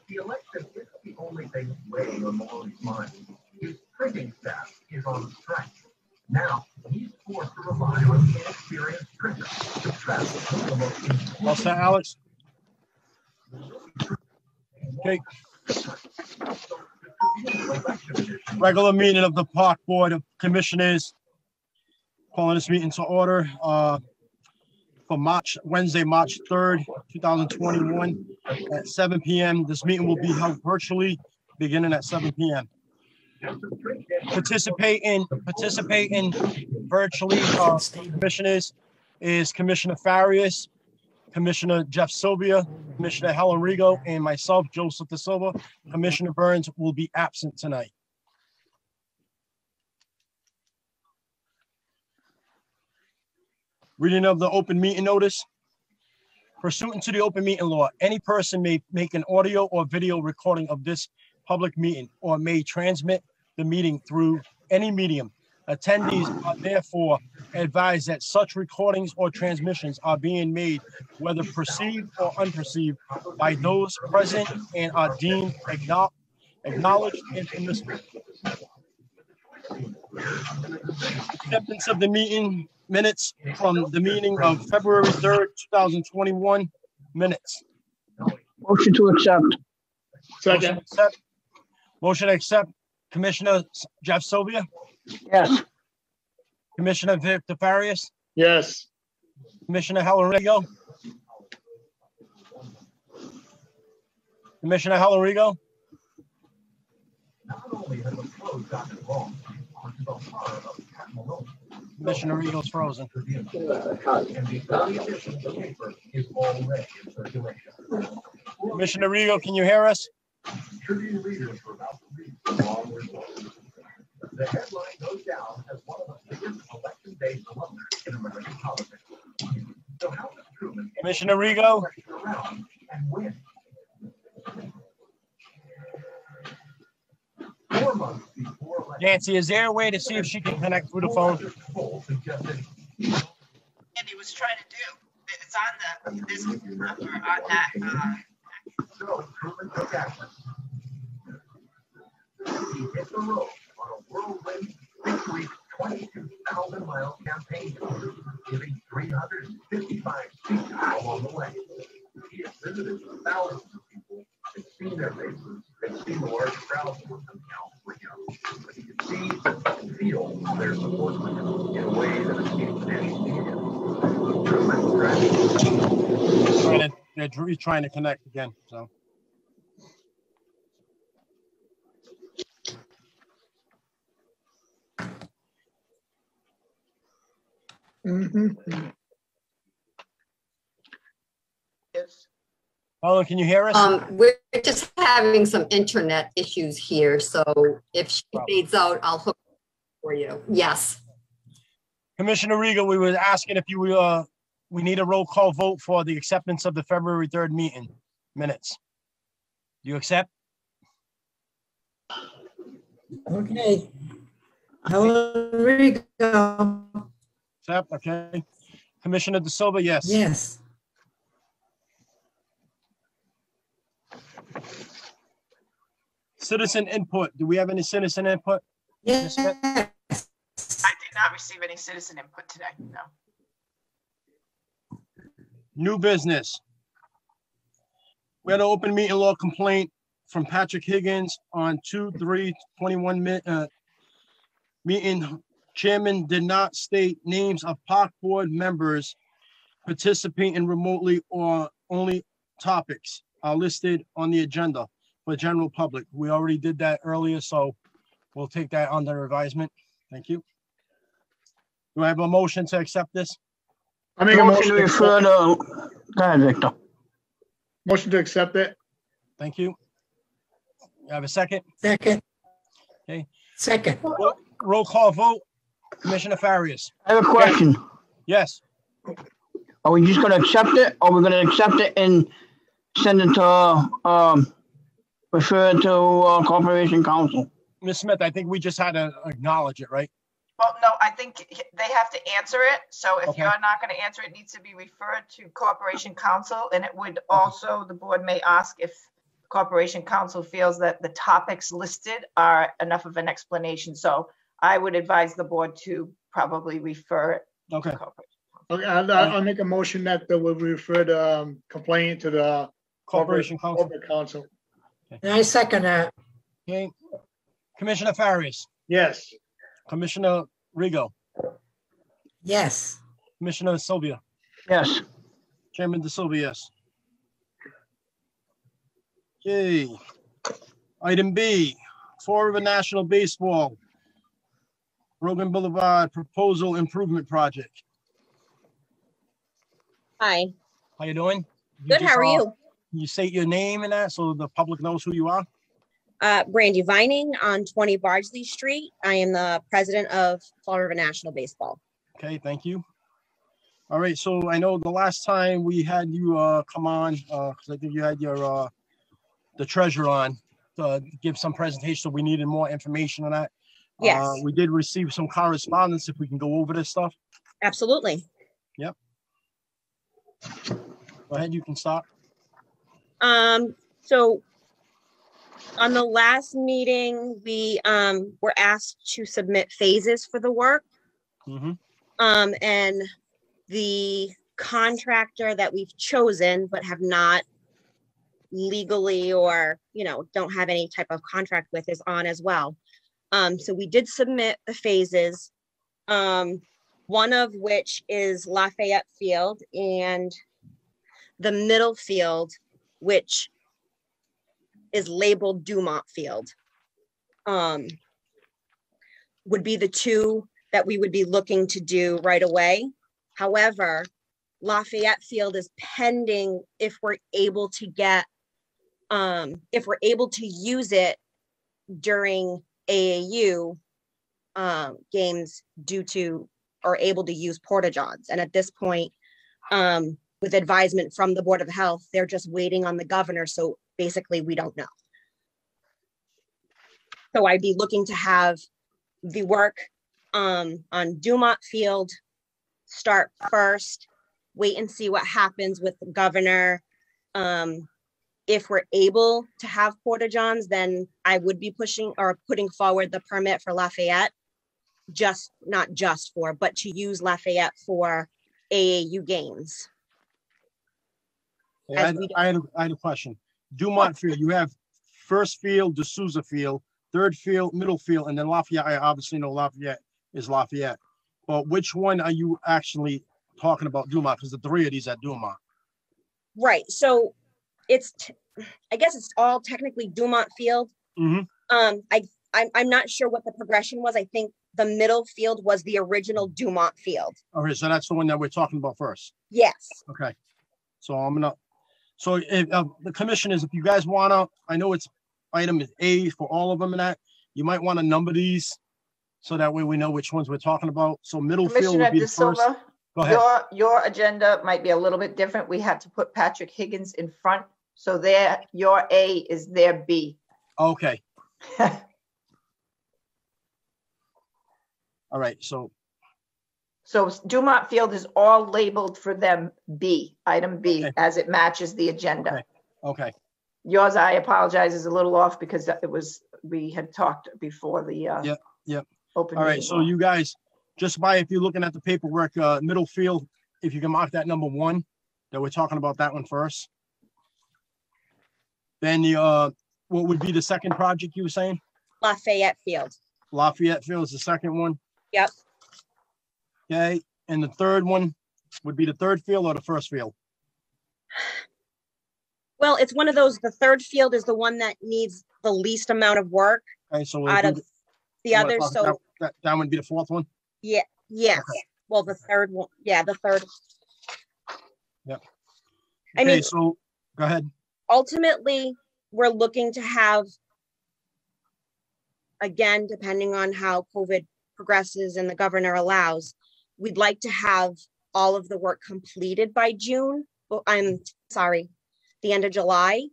The election isn't the only thing weighing on Maloney's mind. His printing staff is on strike. Now, he's forced to rely on inexperienced printers to track the most important. What's that, Alex? Okay. Regular meeting of the Park Board of Commissioners. Calling this meeting to order for Wednesday, March 3rd, 2021 at 7 p.m. This meeting will be held virtually beginning at 7 p.m. Participating virtually, commissioners is Commissioner Farias, Commissioner Jeff Sylvia, Commissioner Helen Rigo, and myself, Joseph De Silva. Commissioner Burns will be absent tonight. Reading of the open meeting notice. Pursuant to the open meeting law, any person may make an audio or video recording of this public meeting or may transmit the meeting through any medium. Attendees are therefore advised that such recordings or transmissions are being made, whether perceived or unperceived, by those present and are deemed acknowledged and permissible. Acceptance of the meeting minutes from the meeting of February 3rd, 2021 minutes. Motion to accept. Second. Motion to accept. Commissioner Jeff Sylvia? Yes. Commissioner Victor Farias? Yes. Commissioner Helen Rigo? Commissioner Helen Rigo? Commissioner Rigo's frozen. Commissioner Rigo, can you hear us? The headline goes down as one of the biggest election day blunders in American politics. So how does Truman Commissioner Rigo? around and win? 4 months before election, Nancy, is there a way to see if she can connect through the phone? Andy was trying to do. It's on the this or on that. So Truman took action. He hit the road on a whirlwind 6-week, 22,000-mile campaign tour, giving 355 speeches along the way. He has visited thousands of people and seen their faces and seen the large crowds with them California. But he can see and feel their support for him in a way that escapes any media. Truman's strategy. They're trying to connect again, so. Yes. Oh, can you hear us? We're just having some internet issues here, so if she fades out, I'll hook for you. Yes. Commissioner Rigo, we were asking if you we need a roll call vote for the acceptance of the February 3rd meeting minutes. Do you accept? Okay. Helen Rigo. Accept, okay. Commissioner De Silva, yes. Yes. Citizen input. Do we have any citizen input? Yes. I did not receive any citizen input today. No. New business. We had an open meeting law complaint from Patrick Higgins on 2/3/21 meeting. Chairman did not state names of park board members participating remotely or only topics are listed on the agenda for general public. We already did that earlier, so we'll take that under advisement. Thank you. Do I have a motion to accept this? I make a Motion motion to to refer accept, to, go ahead, Victor. motion to accept it. Thank you. You have a second? Second. Okay. Second. Roll call vote. Commissioner Farias. I have a question. Yes. Are we just gonna accept it, or we're gonna accept it and send it to, refer it to, Corporation Council? Ms. Smith, I think we just had to acknowledge it, right? Well, no, I think they have to answer it. So if Okay. you're not going to answer, it needs to be referred to Corporation Counsel. And it would also, the board may ask if Corporation Counsel feels that the topics listed are enough of an explanation. So I would advise the board to probably refer it Okay, to Corporation. Okay, I'll make a motion that we'll refer the complaint to the Corporation Counsel. Corporate Counsel. And I second that. Okay. Commissioner Farias, Yes. Commissioner Rigo, Yes. Commissioner Sylvia, Yes. Chairman DeSilva, yes. Okay. Item B, Fall River National Baseball, Rogan Boulevard Proposal Improvement Project. Hi, How you doing? good. How are you? You state your name and that so the public knows who you are? Brandy Vining on 20 Bardsley Street. I am the president of Fall River National Baseball. Okay, thank you. All right, so I know the last time we had you come on, because I think you had your the treasurer on to give some presentation, so we needed more information on that. Yes, We did receive some correspondence, if we can go over this stuff. absolutely. Go ahead, you can start. So on the last meeting, we were asked to submit phases for the work. Mm-hmm. And the contractor that we've chosen but have not legally or, don't have any type of contract with is on as well. So we did submit the phases, one of which is Lafayette Field and the middle field, which is labeled Dumont Field, would be the two that we would be looking to do right away. However, Lafayette Field is pending if we're able to get, if we're able to use it during AAU games due to, or able to use porta-johns. And at this point, with advisement from the Board of Health, they're just waiting on the governor. So basically we don't know. So I'd be looking to have the work on Dumont Field start first, wait and see what happens with the governor. If we're able to have porta-johns, then I would be pushing or putting forward the permit for Lafayette, not just for, but to use Lafayette for AAU games. Yeah, I had a question. Dumont Field, you have first field, D'Souza Field, third field, middle field, and then Lafayette. I obviously know Lafayette is Lafayette. But which one are you actually talking about Dumont? Because the three of these at Dumont. Right. So I guess it's all technically Dumont Field. Mm-hmm. I'm not sure what the progression was. I think the middle field was the original Dumont Field. Okay, so that's the one that we're talking about first. Yes. Okay. So if the commissioners, if you guys wanna, I know it's item A for all of them and that, you might want to number these so that way we know which ones we're talking about. So middle field Commissioner would be the first. DeSilva, Go ahead. your agenda might be a little bit different. We had to put Patrick Higgins in front. So your A is their B. Okay. All right. So Dumont Field is all labeled for them B, item B, Okay. as it matches the agenda. Okay. Yours, I apologize, is a little off because we had talked before the Yep. open All right. meeting So law. you guys, just if you're looking at the paperwork, middle field, if you can mark that number 1, that we're talking about that one first. Then what would be the second project you were saying? Lafayette Field. Lafayette Field is the second one. Yep. Okay. And the third one would be the third field or the first field? Well, it's one of those, the third field is the one that needs the least amount of work Okay. So we'll out do of the others. So that would be the fourth one. yes. Okay. Well, the third one, the third. Yep. I Okay, mean, so go ahead. ultimately, we're looking to have, again, depending on how COVID progresses and the governor allows, we'd like to have all of the work completed by June. Well, I'm sorry, the end of July.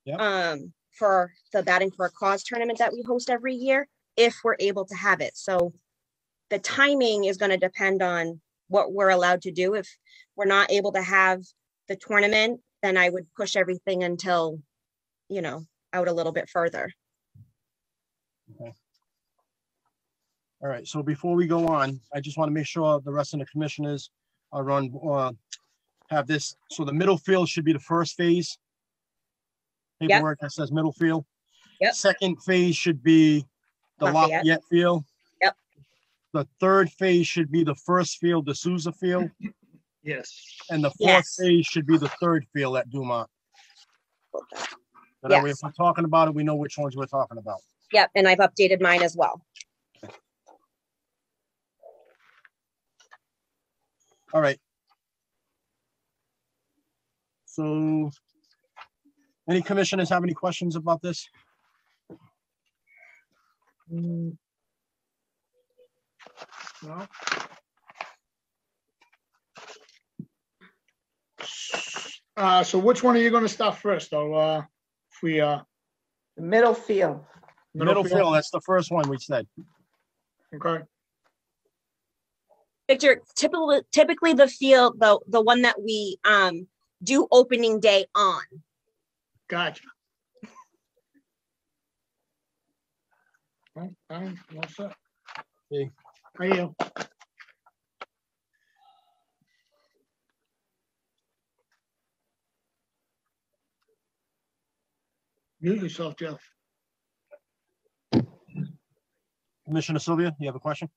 Yep. For the Batting for a Cause tournament that we host every year, if we're able to have it. So the timing is going to depend on what we're allowed to do. If we're not able to have the tournament, then I would push everything until, you know, out a little bit further. Okay. All right, so before we go on, I just want to make sure the rest of the commissioners are on, have this. So the middle field should be the first phase. Paperwork that says middle field. Yep. Second phase should be the Lafayette field. Yep. The third phase should be the first field, the Souza field. Yes. And the fourth phase should be the third field at Dumont. So that way, if we're talking about it, we know which ones we're talking about. Yep, and I've updated mine as well. All right. So, any commissioners have any questions about this? No. So which one are you gonna stop first, though? If we, Middle field. Middle field, that's the first one we said. Okay. Victor, typically the field, the one that we do opening day on. Gotcha. Well, I'm all set. Okay. How are you? Mute yourself, Jeff. Commissioner Sylvia, you have a question?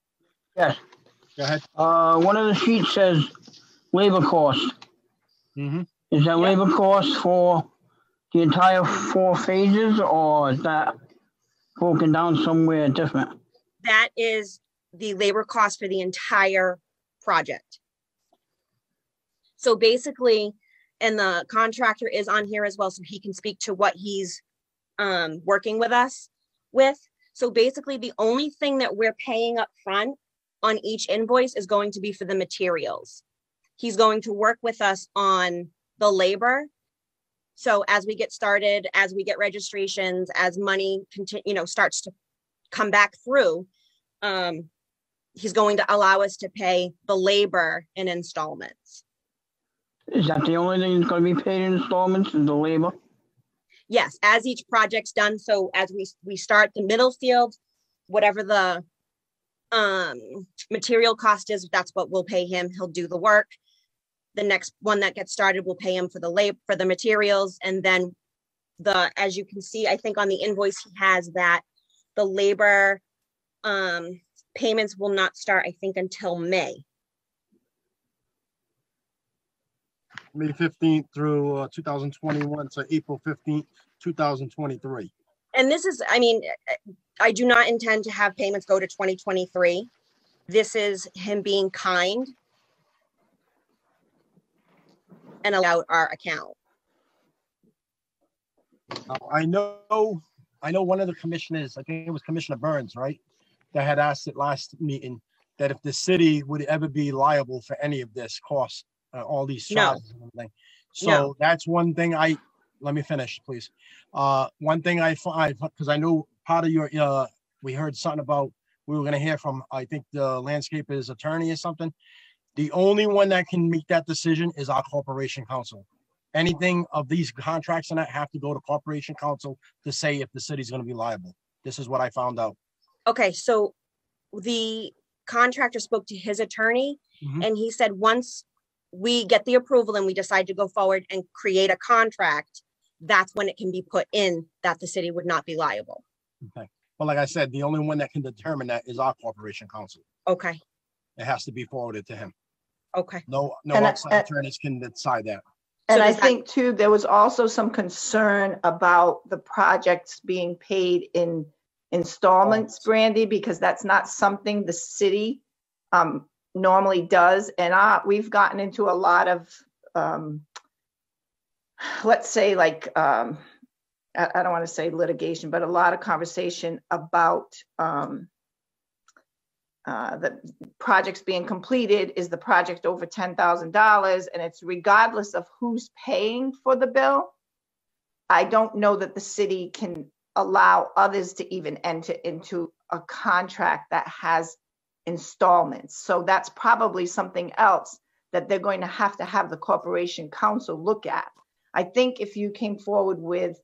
Yes. Go ahead. One of the sheets says labor cost. Mm-hmm. Is that labor cost for the entire 4 phases, or is that broken down somewhere different? That is the labor cost for the entire project. So basically, and the contractor is on here as well, so he can speak to what he's working with us with. So basically, the only thing that we're paying up front on each invoice is going to be for the materials. He's going to work with us on the labor. So as we get started, as we get registrations, as money starts to come back through, he's going to allow us to pay the labor in installments. Is that the only thing that's going to be paid in installments, is the labor? Yes, as each project's done. So as we start the middle field, whatever the material cost is, that's what we'll pay him. He'll do the work. The next one that gets started, we'll pay him for the labor, for the materials. And then as you can see, I think on the invoice, he has that the labor payments will not start, I think, until May. May 15th through 2021 to April 15th, 2023. And this is, I mean, I do not intend to have payments go to 2023. This is him being kind and allow our account. I know one of the commissioners, I think it was Commissioner Burns, right? That had asked at last meeting that if the city would ever be liable for any of this cost, all these charges and everything. So that's one thing let me finish, please. One thing I find, because I know part of your, we heard something about, we were going to hear from, I think the landscaper's attorney or something. The only one that can make that decision is our corporation counsel. Anything of these contracts and that have to go to corporation counsel to say if the city's going to be liable. This is what I found out. Okay, so the contractor spoke to his attorney, and he said once we get the approval and we decide to go forward and create a contract, that's when it can be put in that the city would not be liable. Okay. Well, like I said, the only one that can determine that is our corporation counsel. Okay. It has to be forwarded to him. Okay. No outside attorneys can decide that. And I think too, there was also some concern about the projects being paid in installments, Brandy, because that's not something the city normally does. And we've gotten into a lot of, let's say like, I don't want to say litigation, but a lot of conversation about the projects being completed. Is the project over $10,000? And it's regardless of who's paying for the bill. I don't know that the city can allow others to even enter into a contract that has installments. So that's probably something else that they're going to have the corporation counsel look at. I think if you came forward with,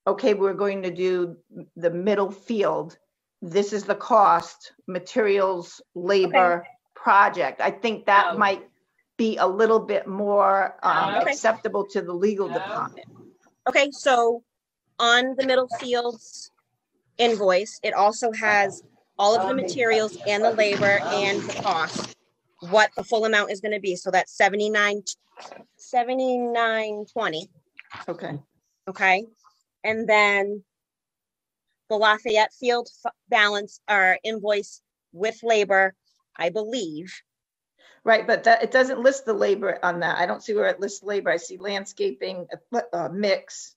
okay, we're going to do the middle field, this is the cost, materials, labor, project. I think that might be a little bit more acceptable to the legal department. Okay, so on the middle fields invoice, it also has all of the materials and the labor and the cost, what the full amount is going to be. So that's 79.20. Okay. Okay. And then the Lafayette Field balance or invoice with labor, I believe. Right, but that, it doesn't list the labor on that. I don't see where it lists labor. I see landscaping, mix,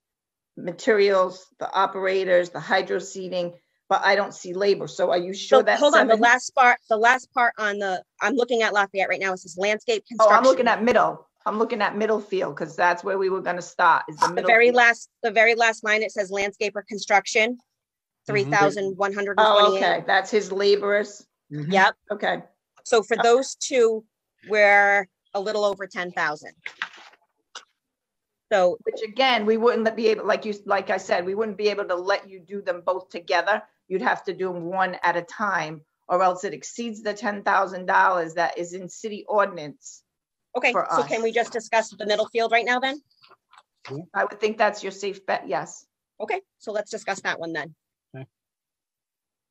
materials, the operators, the hydro seeding, but I don't see labor. So are you sure that? Hold on, the last part on the, I'm looking at Lafayette right now. It says landscape Oh, construction. I'm looking at middle. I'm looking at middle field because that's where we were going to start. Is the middle? The very last line. It says landscape or construction, 3,128. Oh, okay. That's his laborers. Yep. Okay. So for those two, we're a little over 10,000. So, which again, we wouldn't be able, like I said, we wouldn't be able to let you do them both together. You'd have to do them one at a time, or else it exceeds the $10,000 that is in city ordinance. Okay, so us. Can we just discuss the middle field right now then? I would think that's your safe bet, yes. Okay, so let's discuss that one then. Okay.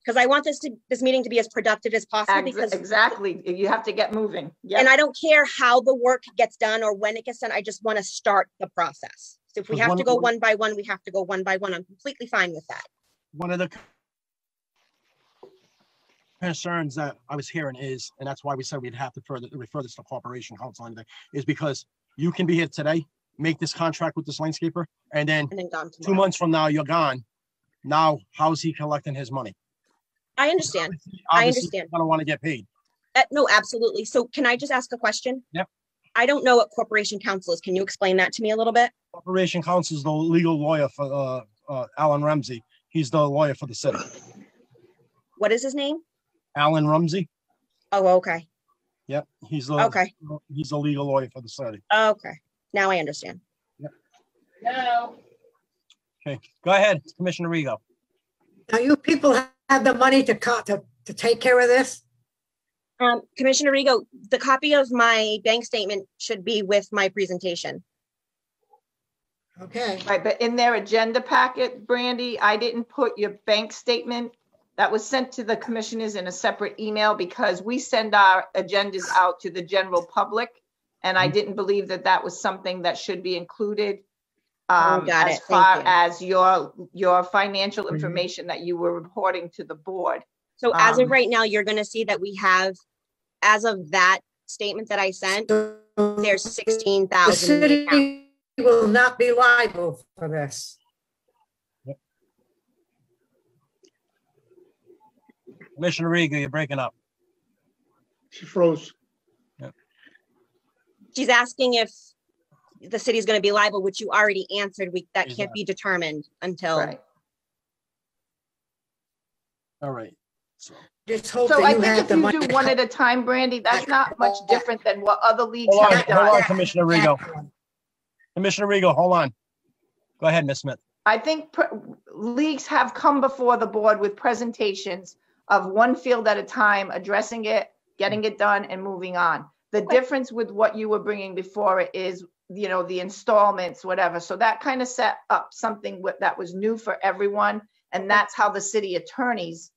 Because I want this meeting to be as productive as possible. Because exactly, you have to get moving. Yep. And I don't care how the work gets done or when it gets done. I just want to start the process. So if we have to go one by one, we have to go one by one. I'm completely fine with that. One of the concerns that I was hearing is, and that's why we said we'd have to refer this to corporation counsel today, is because you can be here today, make this contract with this landscaper, and then gone 2 months from now you're gone. Now, how's he collecting his money? I understand. Obviously, I understand. I don't want to get paid. No, absolutely. So can I just ask a question? Yep. I don't know what corporation counsel is. Can you explain that to me a little bit? Corporation counsel is the legal lawyer for Alan Ramsey. He's the lawyer for the city. What is his name? Alan Ramsey. Oh, okay. Yep. He's the legal lawyer for the city. Okay. Now I understand. Yep. No. Okay. Go ahead, Commissioner Rigo. Now you people have the money to take care of this? Commissioner Rigo, the copy of my bank statement should be with my presentation. Okay. Right, but in their agenda packet, Brandy, I didn't put your bank statement. That was sent to the commissioners in a separate email because we send our agendas out to the general public. And I didn't believe that that was something that should be included as far as your financial information that you were reporting to the board. So as of right now, you're going to see that we have, as of that statement that I sent, there's 16,000. The city will not be liable for this. Commissioner Rigo, you're breaking up. She froze. Yep. She's asking if the city's going to be liable, which you already answered. That can't be determined until. Right. All right. Just hope So that I you think have if the you money. do one at a time, Brandy, that's not much different than what other leagues Hold on, have done. hold on, Commissioner Rigo. Commissioner Rigo, hold on. Go ahead, Ms. Smith. I think leagues have come before the board with presentations of one field at a time, addressing it, getting it done, and moving on. The difference with what you were bringing before it is, you know, the installments, whatever. So that kind of set up something that was new for everyone. And that's how the city attorneys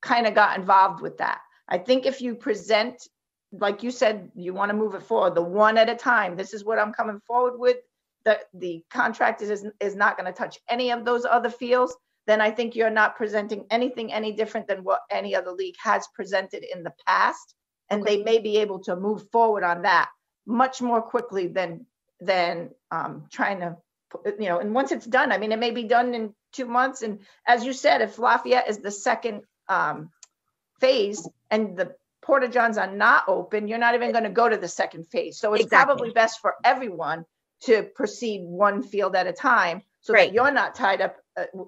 kind of got involved with that. I think if you present, like you said, you want to move it forward, the one at a time, this is what I'm coming forward with. The contract is not going to touch any of those other fields, then I think you're not presenting anything any different than what any other league has presented in the past. And they may be able to move forward on that much more quickly than trying to, you know, and once it's done, I mean, it may be done in 2 months. And as you said, if Lafayette is the second phase and the Porta Johns are not open, you're not even going to go to the second phase. So it's probably best for everyone to proceed one field at a time so that you're not tied up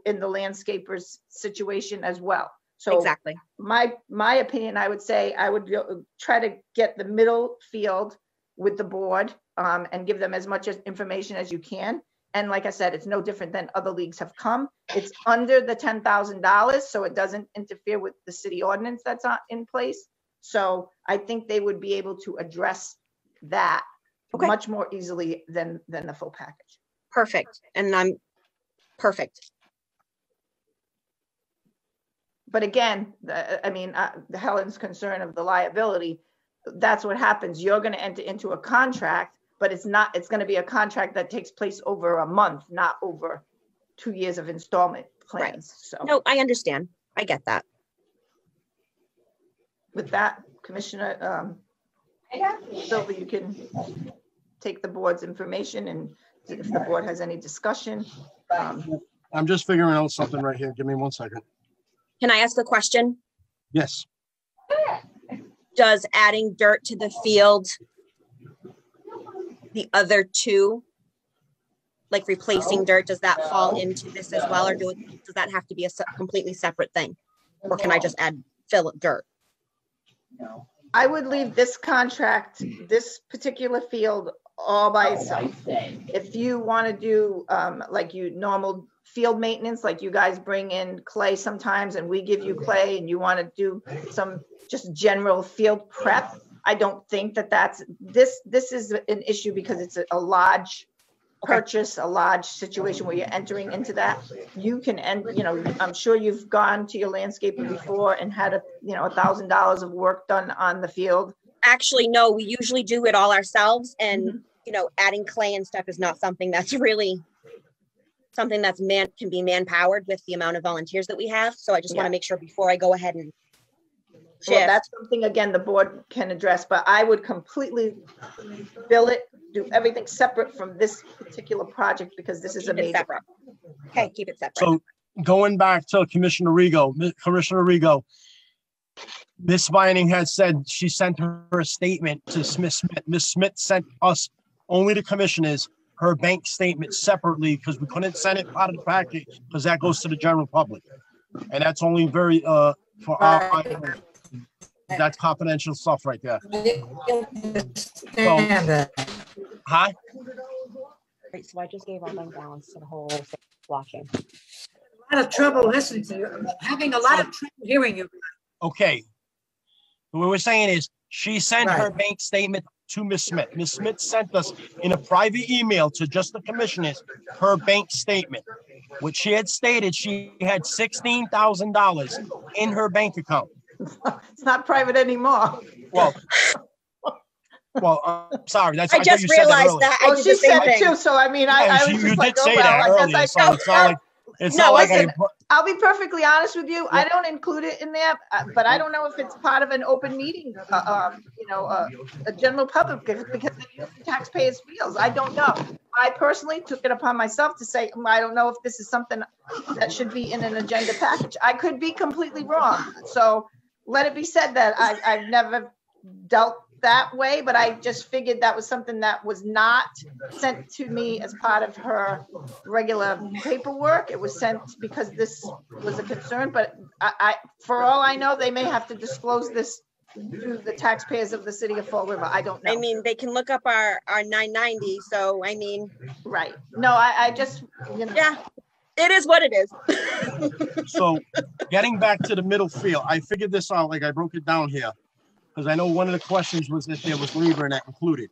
in the landscaper's situation as well. So Exactly. my opinion, I would say I would try to get the middle field with the board and give them as much information as you can. And like I said, it's no different than other leagues have come. It's under the $10,000, so it doesn't interfere with the city ordinance that's in place. So I think they would be able to address that much more easily than the full package. Perfect. And I'm perfect. But again, Helen's concern of the liability, that's what happens. You're going to enter into a contract, but it's going to be a contract that takes place over a month, not over 2 years of installment plans. Right. So No, I understand. I get that. With that, Commissioner Silva, you can take the board's information, and if the board has any discussion. I'm just figuring out something right here. Give me 1 second. Can I ask a question? Yes. Does adding dirt to the field, the other two, like replacing dirt, does that fall into this as well? Or does that have to be a completely separate thing? Or can I just fill dirt? I would leave this contract, this particular field, all by itself. If you want to do like normal field maintenance, like you guys bring in clay sometimes and we give you clay, and you want to do some just general field prep, I don't think that's this is an issue because it's a large purchase, a large situation where you're entering into that. You can I'm sure you've gone to your landscaper before and had $1,000 of work done on the field. Actually, no, we usually do it all ourselves, and adding clay and stuff is not something that's really something that's can be man-powered with the amount of volunteers that we have. So I just want to make sure before I go ahead and shift. Well, that's something, again, the board can address, but I would completely bill it, do everything separate from this particular project, because this is a major. Separate. Okay, keep it separate. So going back to Commissioner Rigo, Ms. Vining has said she sent her a statement to Ms. Smith. Ms. Smith sent us, only the commissioners, her bank statement separately, because we couldn't send it out of the packet because that goes to the general public. And that's only very, for our, that's confidential stuff right there. So, huh? Right, so I just gave all my balance to the whole thing watching. A lot of trouble listening to you. I'm having a lot of trouble hearing you. Okay. What we're saying is she sent her bank statement to Ms. Smith. Ms. Smith sent us in a private email to just the commissioners her bank statement, which she had stated she had $16,000 in her bank account. It's not private anymore. Well, I'm sorry. I just realized that. Well, she said it too. So I mean, I was just like, oh well, I guess I know. It's not like I'll be perfectly honest with you. I don't include it in there, but I don't know if it's part of an open meeting, a general public, because they use the taxpayers' fields. I don't know. I personally took it upon myself to say, I don't know if this is something that should be in an agenda package. I could be completely wrong. So let it be said that I've never dealt that way, but I just figured that was something that was not sent to me as part of her regular paperwork. It was sent because this was a concern, but I for all I know, they may have to disclose this to the taxpayers of the city of Fall River. I don't know. I mean, they can look up our 990. So I mean, right. No, I just, yeah, it is what it is. So getting back to the middle field, I figured this out, like I broke it down here, because I know one of the questions was if there was labor and that included.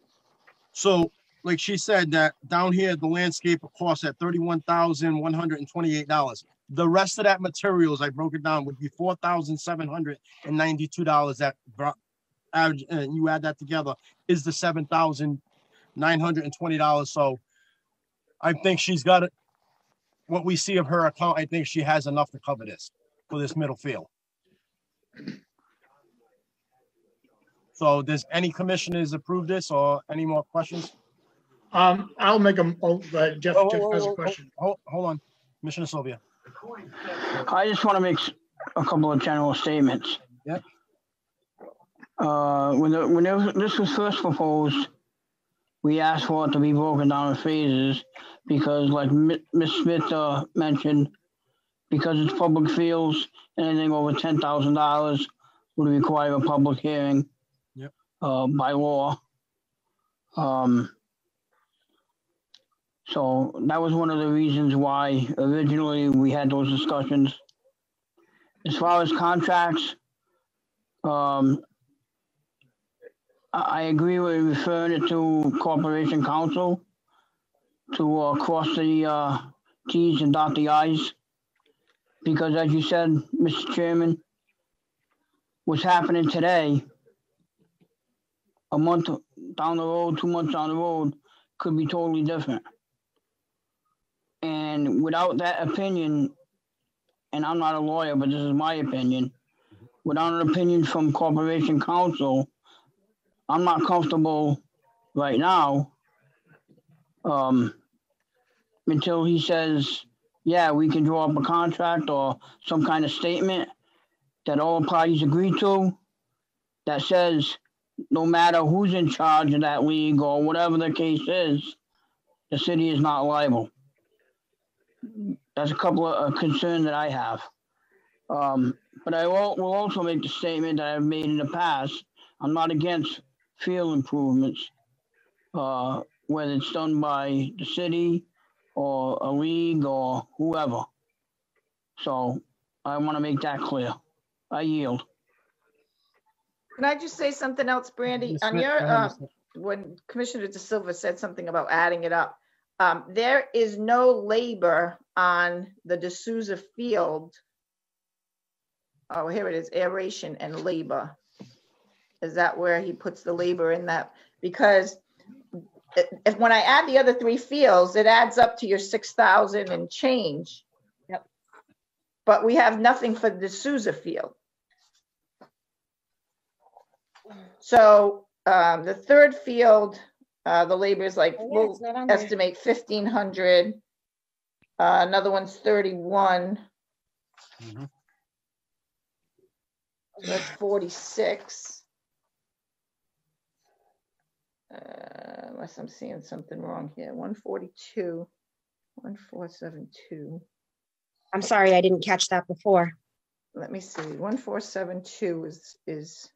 So like she said, that down here, the landscape costs at $31,128. The rest of that materials, I broke it down, would be $4,792. That average, and you add that together, is the $7,920. So I think she's got it. What we see of her account, I think she has enough to cover this for this middle field. So does any commissioners approve this or any more questions? I'll make a, Jeff has a question. Hold on, Commissioner Sylvia. I just want to make a couple of general statements. Yep. When this was first proposed, we asked for it to be broken down in phases because, like Ms. Smith mentioned, because it's public fields, anything over $10,000 would require a public hearing. Yep. By law. So that was one of the reasons why originally we had those discussions. As far as contracts, I agree with referring it to Corporation Counsel to cross the T's and dot the I's. Because as you said, Mr. Chairman, what's happening today, a month down the road, 2 months down the road, could be totally different. And without that opinion, and I'm not a lawyer, but this is my opinion, without an opinion from Corporation Counsel, I'm not comfortable right now until he says, yeah, we can draw up a contract or some kind of statement that all parties agree to that says no matter who's in charge of that league or whatever the case is, the city is not liable. That's a couple of concerns that I have. But I will also make the statement that I've made in the past. I'm not against field improvements, whether it's done by the city or a league or whoever. So I want to make that clear. I yield. Can I just say something else, Brandy? On your, when Commissioner De Silva said something about adding it up, there is no labor on the D'Souza field. Oh, here it is, aeration and labor. Is that where he puts the labor in that? Because if when I add the other three fields, it adds up to your 6,000 and change. Yep. But we have nothing for the D'Souza field. So the third field, the labor is like, we'll estimate 1,500. Another one's 31. Mhm. So that's 46. Unless I'm seeing something wrong here. 142, 1472. I'm sorry, I didn't catch that before. Let me see. 1472 is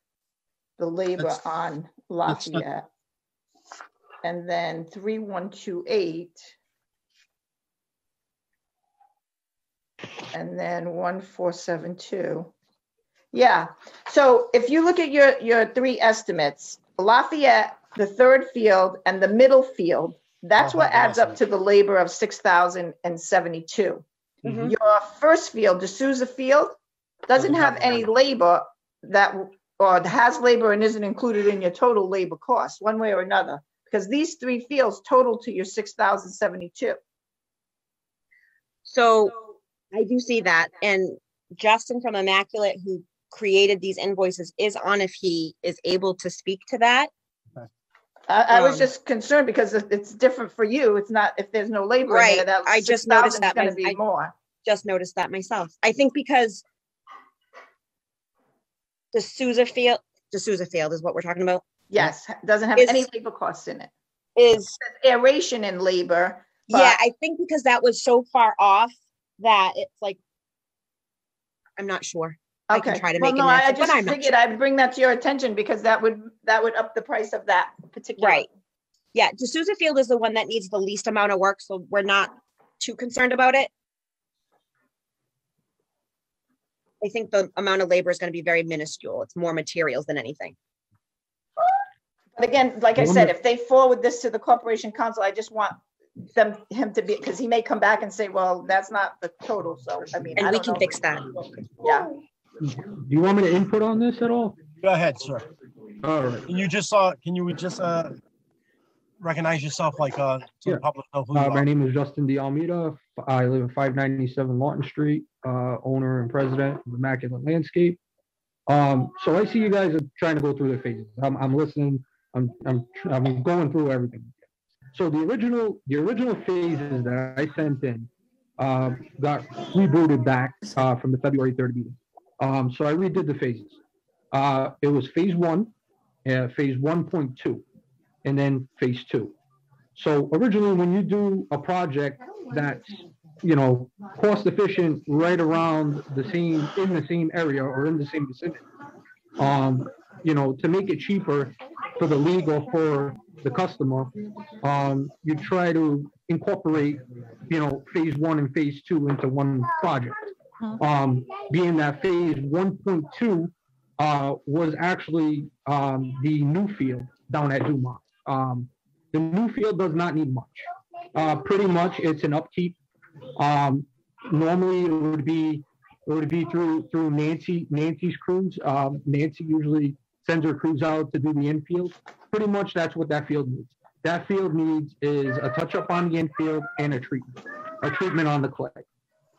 the labor That's- on that's not- Lafayette. And then 3128. And then 1472. Yeah. So if you look at your three estimates, Lafayette, the third field, and the middle field, that's what adds up to the labor of 6,072. Mhm. Your first field, D'Souza Field, doesn't have any labor that, or has labor and isn't included in your total labor cost, one way or another, because these three fields total to your 6,072. So I do see that. And Justin from Immaculate, who created these invoices, is on if he is able to speak to that. I was just concerned because it's different for you. It's not, if there's no labor in there, Right. that I just noticed 6,000 is that going to be more. Just noticed that myself. I think because D'Souza Field is what we're talking about. Yes, doesn't have Is- any labor costs in it. Is Aeration and labor. but- yeah, I think because that was so far off that it's like, I'm not sure. I can Okay. try to Well, make no, an I answer, but just I'm not figured I'd bring that to your attention because that would up the price of that particular. Right. Yeah, D'Souza Field is the one that needs the least amount of work, so we're not too concerned about it. I think the amount of labor is going to be very minuscule. It's more materials than anything. But again, like I said, if they forward this to the Corporation Council, I just want him to be, because he may come back and say, well, that's not the total. So, I mean, And I we don't can know. fix that. Yeah. Do you want me to input on this at all? Go ahead, sir. All right. Can you just recognize yourself, like, so Yeah. the public know who you My are? name is Justin De Almeida. I live at 597 Lawton Street, owner and president of Immaculate Landscape. So I see you guys are trying to go through the phases. I'm listening. I'm going through everything. So the original phases that I sent in got rebooted back from the February 3rd meeting. So I redid the phases. It was phase 1, phase 1.2, and then phase 2. So originally, when you do a project that's cost efficient right around in the same area or in the same vicinity. To make it cheaper for the league or for the customer, you try to incorporate, phase 1 and phase 2 into one project. Being that phase 1.2 was actually the new field down at Dumont. The new field does not need much. Pretty much, it's an upkeep. Normally, it would be through Nancy's crews. Nancy usually sends her crews out to do the infield. Pretty much, that's what that field needs. That field needs is a touch up on the infield and a treatment on the clay.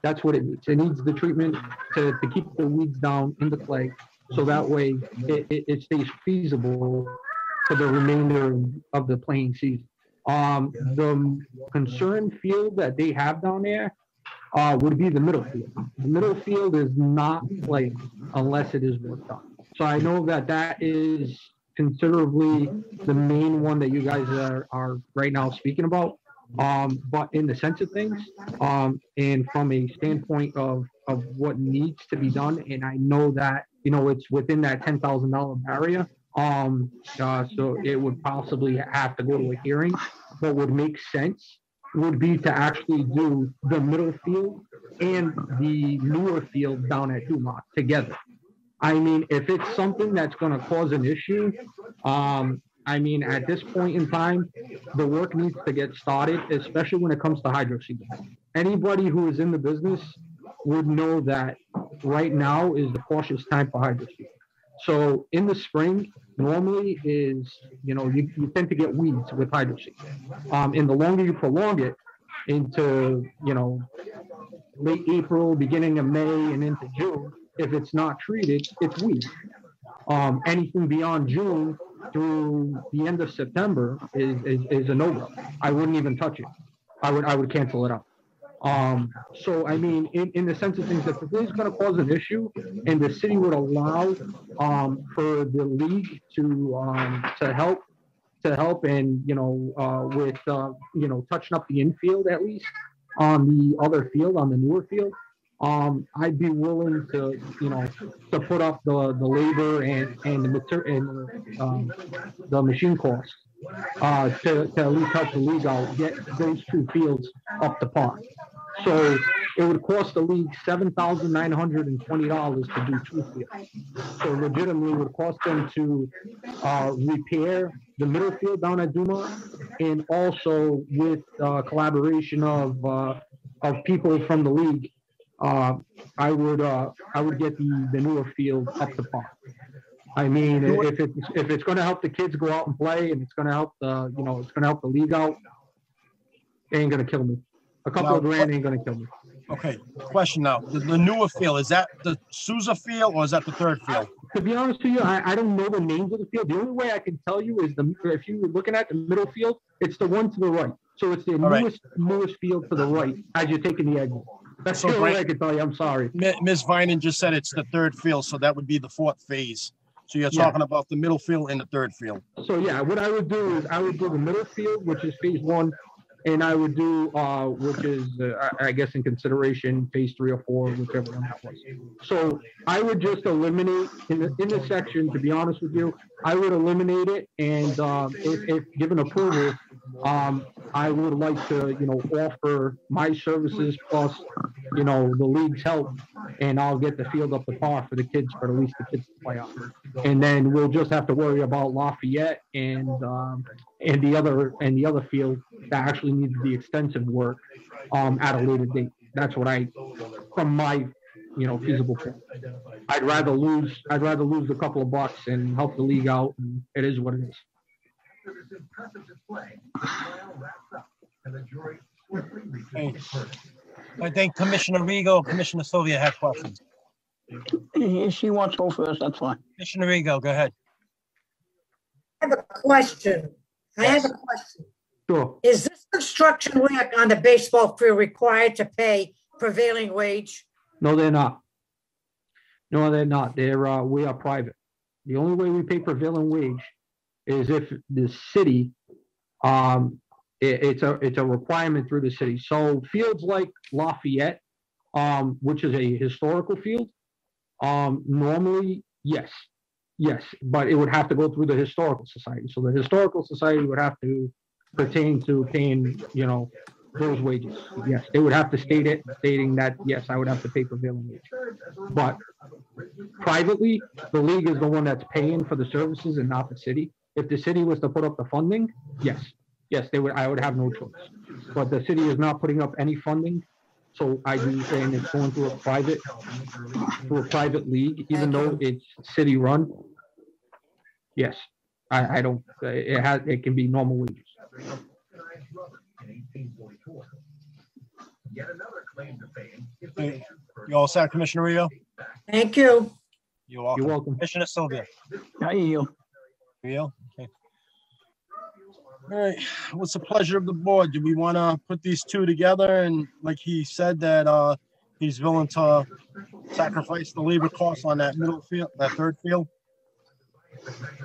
That's what it needs. It needs the treatment to keep the weeds down in the clay, so that way it stays feasible for the remainder of the playing season. The concern field that they have down there would be the middle field. The middle field is not playable unless it is worked on. So I know that is considerably the main one that you guys are right now speaking about. But in the sense of things, and from a standpoint of what needs to be done, and I know that, it's within that $10,000 barrier. So it would possibly have to go to a hearing. What would make sense would be to actually do the middle field and the newer field down at Dumont together. I mean, if it's something that's going to cause an issue, at this point in time, the work needs to get started, especially when it comes to hydro seeding. Anybody who is in the business would know that right now is the cautious time for hydro seeding. So in the spring, normally is, you tend to get weeds with hydro seeding. And the longer you prolong it into, late April, beginning of May, and into June, if it's not treated, it's weed. Anything beyond June through the end of September is a no-go. I wouldn't even touch it. I would cancel it out. So I mean, in the sense of things, if it is going to cause an issue, and the city would allow for the league to help, and with touching up the infield at least on the other field, on the newer field, I'd be willing to to put up the labor and the material and the machine costs to at least help the league out, get those two fields up to par. So it would cost the league $7,920 to do two fields. So legitimately, it would cost them to repair the middle field down at Dumont, and also with collaboration of people from the league, I would get the newer field up to par. I mean, if it's going to help the kids go out and play, and it's going to help the league out, it ain't going to kill me. A couple of grand ain't going to kill me. Okay, question now. The newer field, is that the Sousa field or is that the third field? To be honest with you, I don't know the names of the field. The only way I can tell you is if you were looking at the middle field, it's the one to the right. So it's the newest field to the right as you're taking the exit. That's the only way I can tell you. I'm sorry. Ms. Vining just said it's the third field, so that would be the fourth phase. So you're talking about the middle field and the third field. So yeah, what I would do is I would do the middle field, which is phase 1, and I would do which is I guess in consideration phase 3 or 4, whichever one that was. So I would just eliminate in the section. To be honest with you, I would eliminate it, and if given approval, I would like to offer my services plus the league's help, and I'll get the field up to par for the kids, for at least the kids to play on. And then we'll just have to worry about Lafayette and the other field that actually needs the extensive work at a later date. That's what from my feasible point. I'd rather lose a couple of bucks and help the league out, and it is what it is. Okay. I think Commissioner Rigo, Commissioner Sylvia have questions. If she wants to go first, that's fine. Commissioner Rigo, go ahead. I have a question. Sure. Is this construction work on the baseball field required to pay prevailing wage? No, they're not. No, they're not. We are private. The only way we pay prevailing wage is if the city It's a requirement through the city. So fields like Lafayette, which is a historical field, normally, yes, but it would have to go through the historical society. So the historical society would have to pertain to paying, those wages. Yes, they would have to state it, stating that, yes, I would have to pay prevailing wage. But privately, the league is the one that's paying for the services and not the city. If the city was to put up the funding, yes, they would. I would have no choice. But the city is not putting up any funding, so I do, and it's going through a private league, even though it's city run. Yes, I don't. It can be normal wages. Hey, you all set, Commissioner Rio? Thank you. You're welcome. You're welcome. Commissioner Sylvia. How are you? Rio? Okay. All right, what's the pleasure of the board? Do we want to put these two together? And like he said that he's willing to sacrifice the labor costs on that middle field, that third field?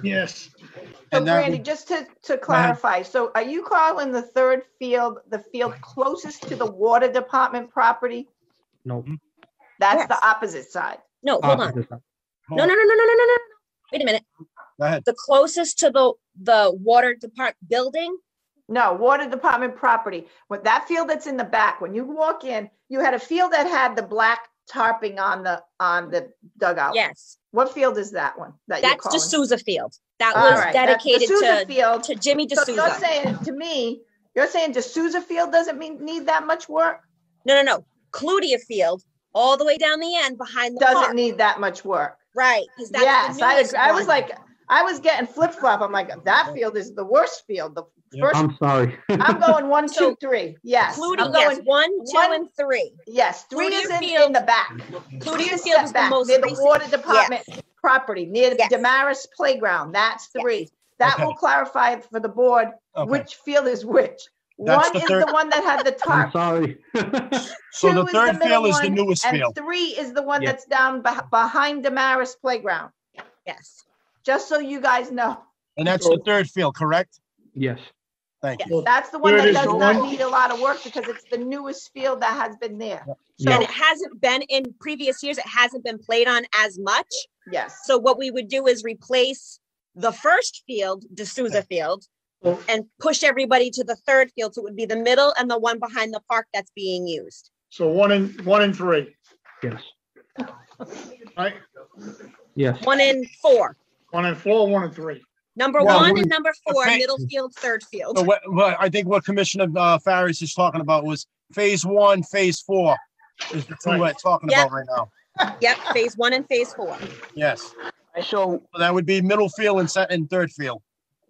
Yes. So And that Brandy, would- just to clarify, so are you calling the third field, the field closest to the water department property? No. That's Yes. the opposite side. No, hold on. Opposite side. No. Wait a minute. Go ahead. The closest to the water department building? No, water department property. With that field that's in the back, when you walk in, you had a field that had the black tarping on the dugout. Yes. What field is that one that you're That's calling? D'Souza Field. That All was right, that's dedicated D'Souza Field. to Jimmy So you're D'Souza. saying to me, you're saying D'Souza Field doesn't need that much work? No. Cludia Field, all the way down the end behind the Doesn't park. need that much work. Right, because that's Yes, the I newest agree. I was one. like, I was getting flip-flop. I'm like, that field is the worst field. The Yeah. first, I'm sorry. I'm going 1, 2, So, 3. Yes. Cludia, I'm yes, going, 1, 2, one- and 3. yes, 3 Cludia is in Field- the back. Cludia 3 is Field set is the back most near the recent- water department property, near the Yes. Damaris Playground. That's 3. Yes. That Okay. will clarify for the board Okay. which field is which. That's One the is third- the one that had the I'm tarp. sorry. So 2 the is third middle field is the one, newest and field. 3 is the one Yeah. that's down behind Damaris Playground. Yes. Just so you guys know. And that's the third field, correct? Yes. Thank you. Well, That's the one Third that is does the not one- need a lot of work because it's the newest field that has been there. Yeah. And it hasn't been in previous years, it hasn't been played on as much. Yes. So what we would do is replace the first field, D'Souza Field, Well- and push everybody to the third field. So it would be the middle and the one behind the park that's being used. So 1 and 3, Yes. right? Yes. 1 and 4. 1 and 4, 1 and 3. Number Well, 1 we- and number 4, okay. middle field, third field. So what I think what Commissioner Farris is talking about was phase 1, phase 4 is the two Right. we're talking Yep. about right now. Yep, phase 1 and phase 4. Yes. So, So that would be middle field and third field.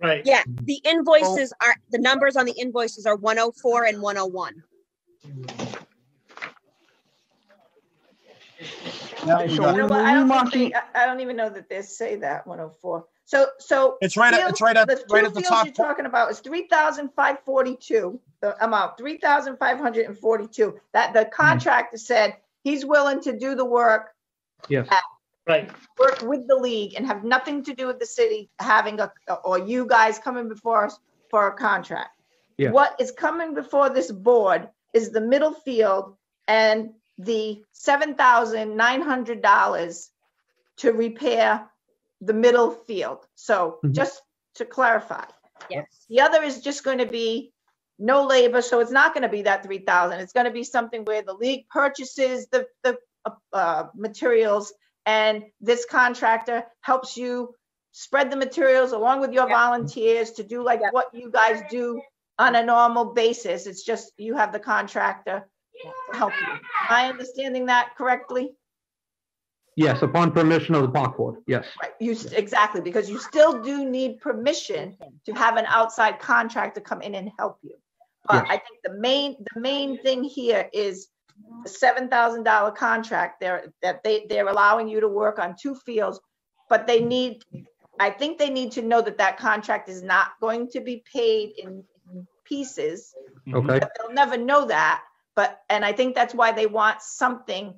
Right. Yeah, the invoices are, the numbers on the invoices are 104 and 101. Now Okay, you so got You know it. what? When I we don't mark think I don't even know that they say that 104. So It's right at the right two at the fields top. you're talking about is 3,542. The amount 3,542. That the contractor said he's willing to do the work, Yes. Right. work with the league, and have nothing to do with the city having or you guys coming before us for a contract. Yeah. What is coming before this board is the middle field and the $7,900 to repair the middle field. So Mhm. just to clarify, Yes. the other is just going to be no labor, so it's not going to be that 3,000. It's going to be something where the league purchases the materials, and this contractor helps you spread the materials along with your Yeah. volunteers to do like Yeah. what you guys do on a normal basis. It's just you have the contractor to help you. Am I understanding that correctly? Yes, upon permission of the park board. Yes. Right, exactly, because you still do need permission to have an outside contractor come in and help you. But Yes. I think the main thing here is the $7,000 contract they're allowing you to work on 2 fields, but I think they need to know that contract is not going to be paid in pieces. Okay. But they'll never know that, and I think that's why they want something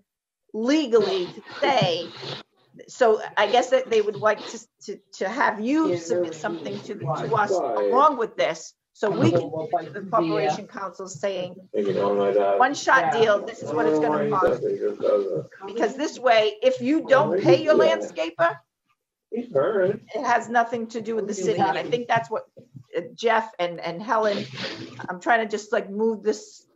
legally to say. So I guess that they would like to have you submit something to us along with this, So we can give it to the corporation council saying, one-shot deal, this is what it's gonna cost. Because this way, if you don't pay your landscaper, it has nothing to do with the city. And I think that's what Jeff and Helen, I'm trying to just like move this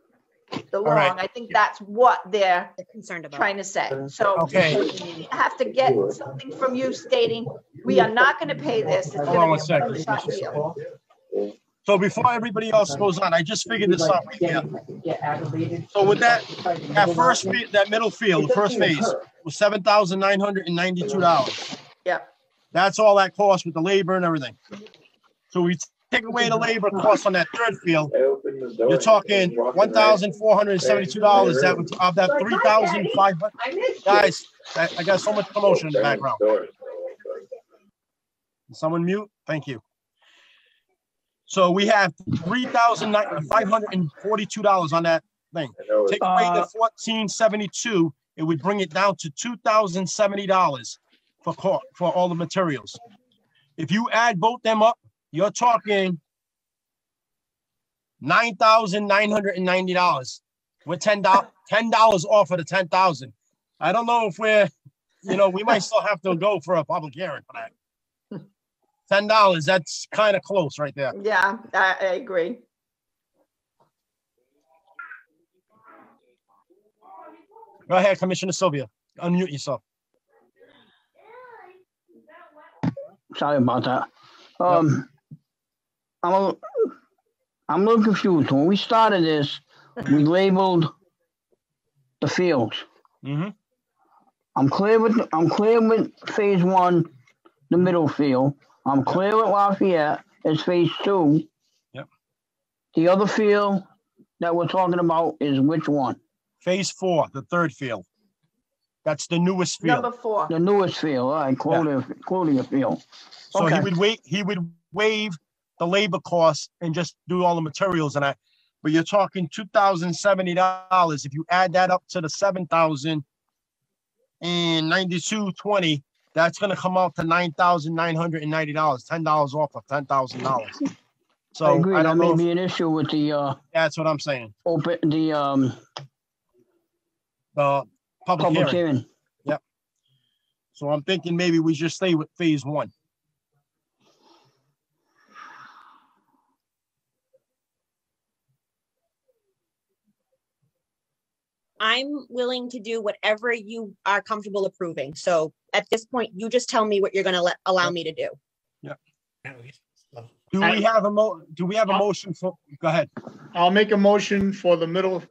along. right. I think that's what they're concerned about. trying to say. So Okay. we have to get something from you stating, we are not gonna pay this. It's Hold on gonna one be a second. one-shot deal. So before everybody else goes on, I just figured this out right here. So with that first, that middle field, the first phase was $7,992. Yep. That's all that cost with the labor and everything. So we take away the labor cost on that third field, you're talking $1,472. That would, of that 3,500. Guys, I got so much commotion in the background. Someone mute? Thank you. So we have $3,542 on that thing. Take away the $1,472, it would bring it down to $2,070 for all the materials. If you add both them up, you're talking $9,990. We're $10 off of the 10,000. I don't know if we're, we might still have to go for a public hearing for that. $10, that's kind of close right there. Yeah, I agree. Go ahead, Commissioner Sylvia. Unmute yourself. Sorry about that. I'm a little confused. When we started this, we labeled the fields. Mm-hmm. I'm clear with phase one, the middle field. I'm clear with Lafayette as phase two. Yep. The other field that we're talking about is which one? Phase 4, the third field. That's the newest field. Number 4. The newest field. All right, Clodia field. So Okay. he would waive the labor costs and just do all the materials and that. But you're talking $2,070. If you add that up to the $7,092.20, that's going to come out to $9,990, $10 off of $10,000. So I agree. I That don't may know. be an issue with the That's what I'm saying. public Public hearing. hearing. Yep. So I'm thinking maybe we just stay with phase 1. I'm willing to do whatever you are comfortable approving. So at this point, you just tell me what you're going to allow me to do. Do we have a motion for? Go ahead. I'll make a motion for the middle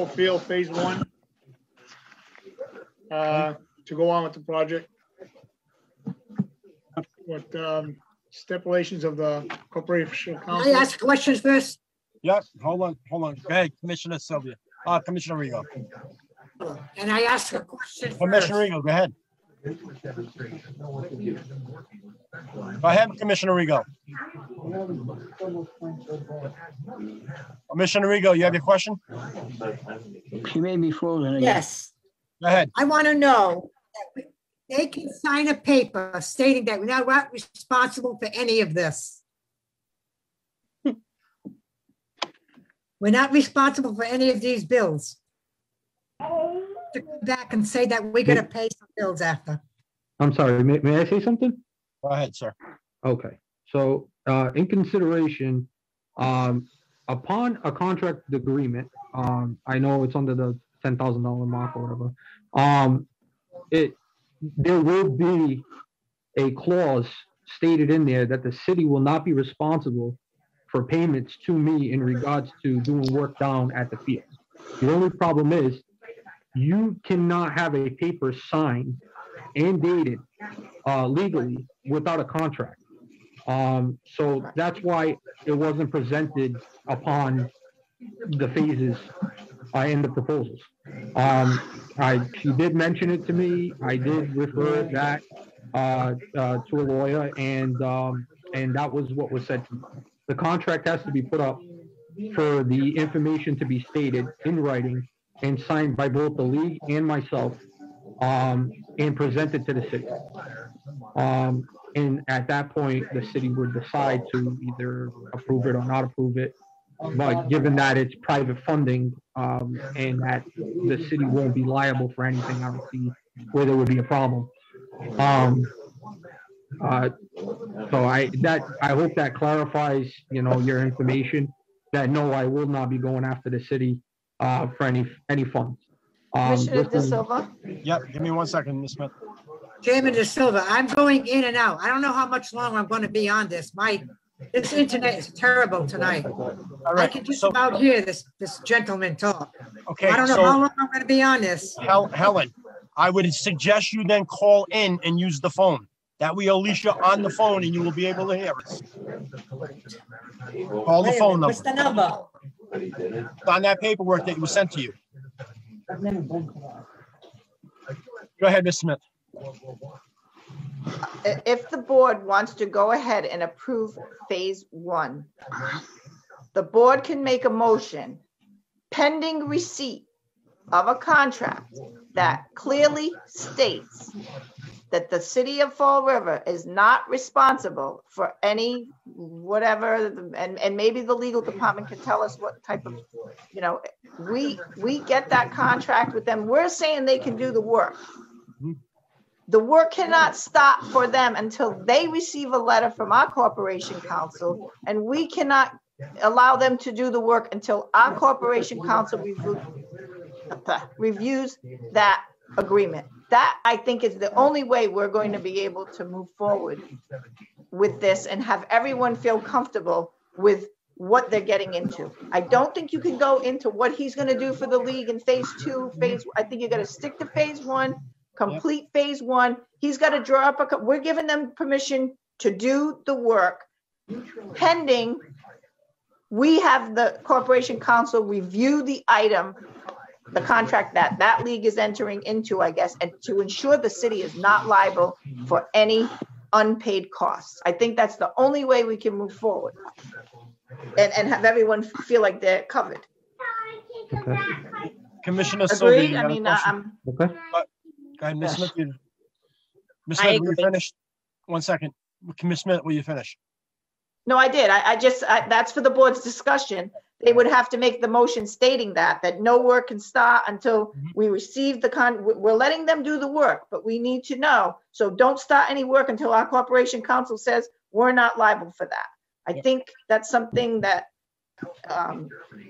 field, phase 1. To go on with the project. With stipulations of the corporation Can I council. ask questions first? Yep. Hold on. Go ahead, Commissioner Sylvia. Commissioner Rigo. And I ask a question first. Commissioner Rigo, go ahead. Go ahead, Commissioner Rigo. Commissioner Rigo, you have your question? She may be frozen again. Yes, Go ahead. I want to know that they can sign a paper stating that we're not responsible for any of this. We're not responsible for any of these bills. To come back and say that we're gonna pay some bills after. I'm sorry, may I say something? Go ahead, sir. Okay, so in consideration, upon a contract agreement, I know it's under the $10,000 mark or whatever. There will be a clause stated in there that the city will not be responsible for payments to me in regards to doing work down at the field. The only problem is you cannot have a paper signed and dated legally without a contract. So that's why it wasn't presented upon the phases in the proposals. She did mention it to me. I did refer that to a lawyer, and that was what was said to me. The contract has to be put up for the information to be stated in writing and signed by both the league and myself, and presented to the city. And at that point, the city would decide to either approve it or not approve it. But given that it's private funding, and that the city won't be liable for anything, I don't see where there would be a problem. So I hope that clarifies, your information, that no, I will not be going after the city for any funds. Commissioner De Silva? Yep, give me 1 second, Ms. Smith. Chairman De Silva, I'm going in and out. I don't know how much longer I'm going to be on this. This internet is terrible tonight. All I right, can just so, about hear this gentleman talk. okay, I don't know so how long I'm going to be on this. Helen, I would suggest you then call in and use the phone. That way, Alicia on the phone and you will be able to hear us. Call the phone number. What's the number? It's on that paperwork that was sent to you. Go ahead, Ms. Smith. If the board wants to go ahead and approve phase 1, the board can make a motion pending receipt of a contract that clearly states that the city of Fall River is not responsible for any whatever, and maybe the legal department can tell us what type of, we get that contract with them. We're saying they can do the work. The work cannot stop for them until they receive a letter from our corporation counsel, and we cannot allow them to do the work until our corporation counsel reviews that agreement. That, I think, is the only way we're going to be able to move forward with this and have everyone feel comfortable with what they're getting into. I don't think you can go into what he's going to do for the league in phase 2. I think you got to stick to phase 1. Complete phase 1. He's got to draw up we're giving them permission to do the work pending we have the corporation counsel review the item, the contract that league is entering into, I guess, and to ensure the city is not liable for any unpaid costs. I think that's the only way we can move forward and have everyone feel like they're covered. Okay. Commissioner Agreed? Sylvia, I mean, Okay. Go ahead, Ms. Yes. Smith. Ms. I Smith, will you agree. finish? 1 second. Ms. Smith, will you finish? no, I did. That's for the board's discussion. They would have to make the motion stating that no work can start until we receive we're letting them do the work, but we need to know. So don't start any work until our corporation counsel says we're not liable for that. I think that's something that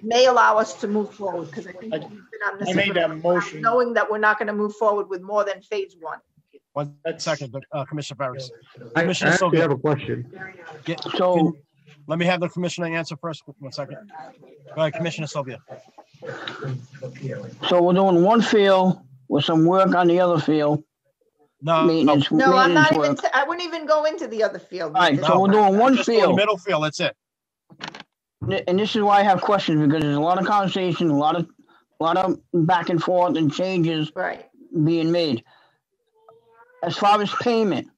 may allow us to move forward, because I think we've been on this I made that motion. knowing that we're not going to move forward with more than phase 1. 1 second, Commissioner Ferris. I Commissioner actually Sylvia. have a question. Let me have the commissioner answer first. 1 second. Go ahead, Commissioner Sylvia. So we're doing one field with some work on the other field. No, Maintenance, No, I'm not maintenance even, work. I wouldn't even go into the other field. All right, so we're doing one just do the field. middle field, that's it. And this is why I have questions, because there's a lot of conversation, a lot of back and forth and changes Right. being made. As far as payment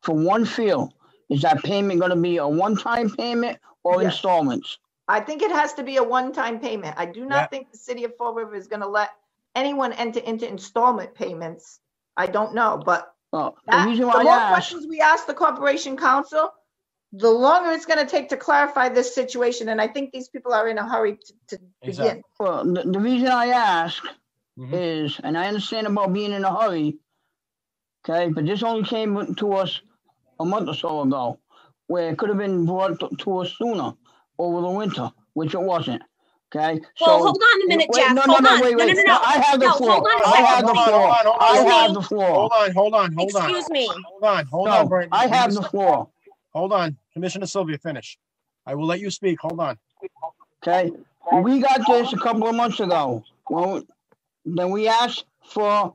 for one field, is that payment going to be a one-time payment or Yes. installments? I think it has to be a one-time payment. I do Yeah. not think the city of Fall River is going to let anyone enter into installment payments. I don't know, but Well, the the reason why more I asked, questions we ask the corporation counsel, the longer it's going to take to clarify this situation. And I think these people are in a hurry to begin. well, the reason I ask Mhm. is, and I understand about being in a hurry, okay, but this only came to us a month or so ago, where it could have been brought to us sooner over the winter, which it wasn't. Okay. Well, hold on a minute, wait, Jeff. No, Hold on. wait. No. I have the No, floor. hold on a I second. have the floor. I have the floor. Hold on. Excuse me. Hold on, No, Brandon. I have the floor. Hold on, Commissioner Sylvia, finish. I will let you speak, hold on. Okay. We got this a couple of months ago. Well, then we asked for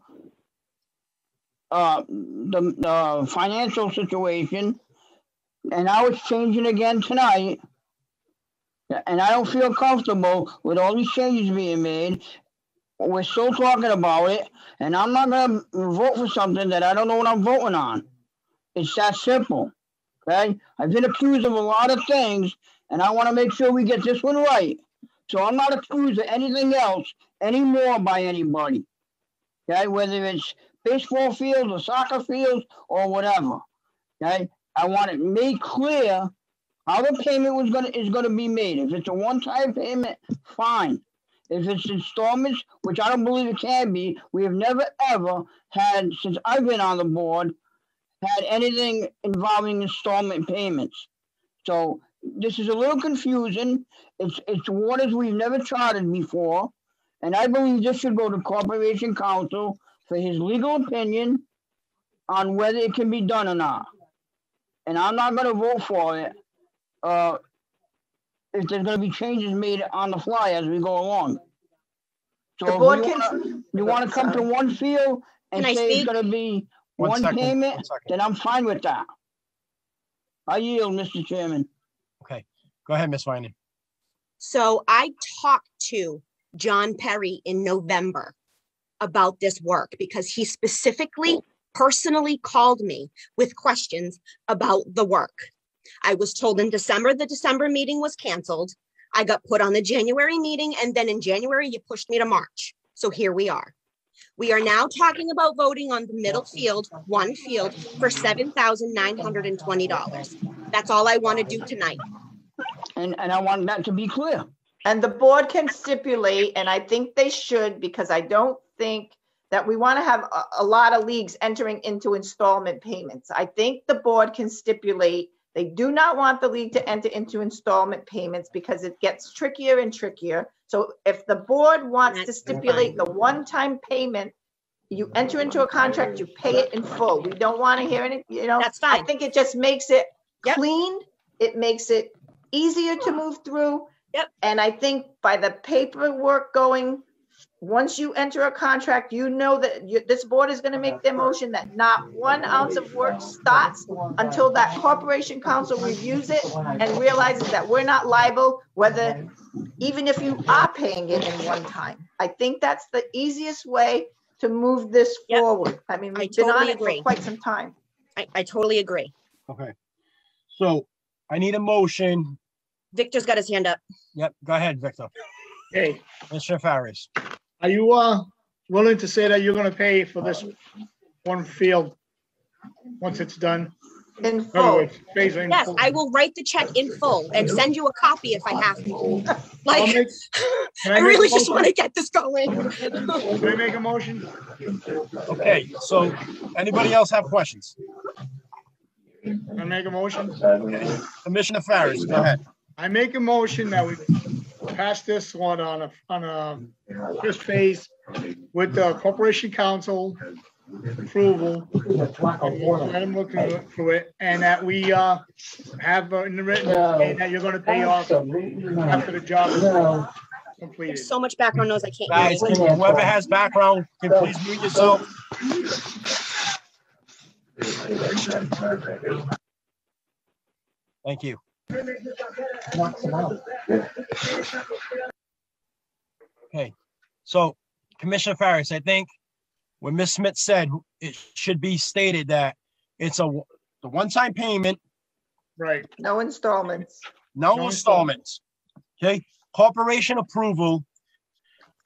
the financial situation, and now it's changing again tonight. And I don't feel comfortable with all these changes being made. We're still talking about it, and I'm not gonna vote for something that I don't know what I'm voting on. It's that simple, okay? I've been accused of a lot of things, and I wanna make sure we get this one right. So I'm not accused of anything else anymore by anybody, okay? Whether it's baseball fields or soccer fields or whatever, okay? I want it made clear how the payment is gonna be made. If it's a one-time payment, fine. If it's installments, which I don't believe it can be, we have never ever had, since I've been on the board, had anything involving installment payments. So this is a little confusing. It's waters we've never charted before. And I believe this should go to Corporation Counsel for his legal opinion on whether it can be done or not. And I'm not gonna vote for it if there's gonna be changes made on the fly as we go along. The So board if you wanna come to one field and Can I say it's speak? gonna be One one second, payment, 1 second. then I'm fine with that. I yield, Mr. Chairman. Okay, go ahead, Ms. Vining. So I talked to John Perry in November about this work because he specifically personally called me with questions about the work. I was told in December, the December meeting was canceled. I got put on the January meeting, and then in January, you pushed me to March. So here we are. We are now talking about voting on the middle field, one field, for $7,920. That's all I want to do tonight. And I want that to be clear. And the board can stipulate, and I think they should, because I don't think that we want to have a lot of leagues entering into installment payments. I think the board can stipulate they do not want the league to enter into installment payments because it gets trickier and trickier. So if the board wants to stipulate the one-time payment, you enter into a contract, you pay it in full. We don't want to hear any, That's fine. I think it just makes it Yep. clean. It makes it easier to move through. Yep. And I think by the paperwork going, once you enter a contract, you know that this board is going to make their motion that not 1 ounce of work starts until that corporation counsel reviews it and realizes that we're not liable, whether, even if you are paying it in one time. I think that's the easiest way to move this Yep. forward. I mean, I we've been on totally it agree. for quite some time. I totally agree. Okay. So I need a motion. Victor's got his hand up. Yep, go ahead, Victor. Hey, Mr. Faris. are you willing to say that you're gonna pay for this one field once it's done? In In other full. words, phase in Yes, full. I will write the check in full and send you a copy if I have to. I'll Like, make- can I make a really just motion? want to get this going. Can I make a motion? Okay, so anybody else have questions? I make a motion? Commissioner Faris, go ahead. I make a motion that we pass this one on a first phase with the Corporation Council approval. Let them look through it, and that we have in the written, and that you're gonna pay off after the job is completed. There's so much background noise, I can't Guys, hear you. whoever has background, can please mute yourself. Thank you. Okay, so Commissioner Faris, I think when Ms. Smith said, it should be stated that it's the one-time payment, Right. No installments. no No installments. Okay, corporation approval.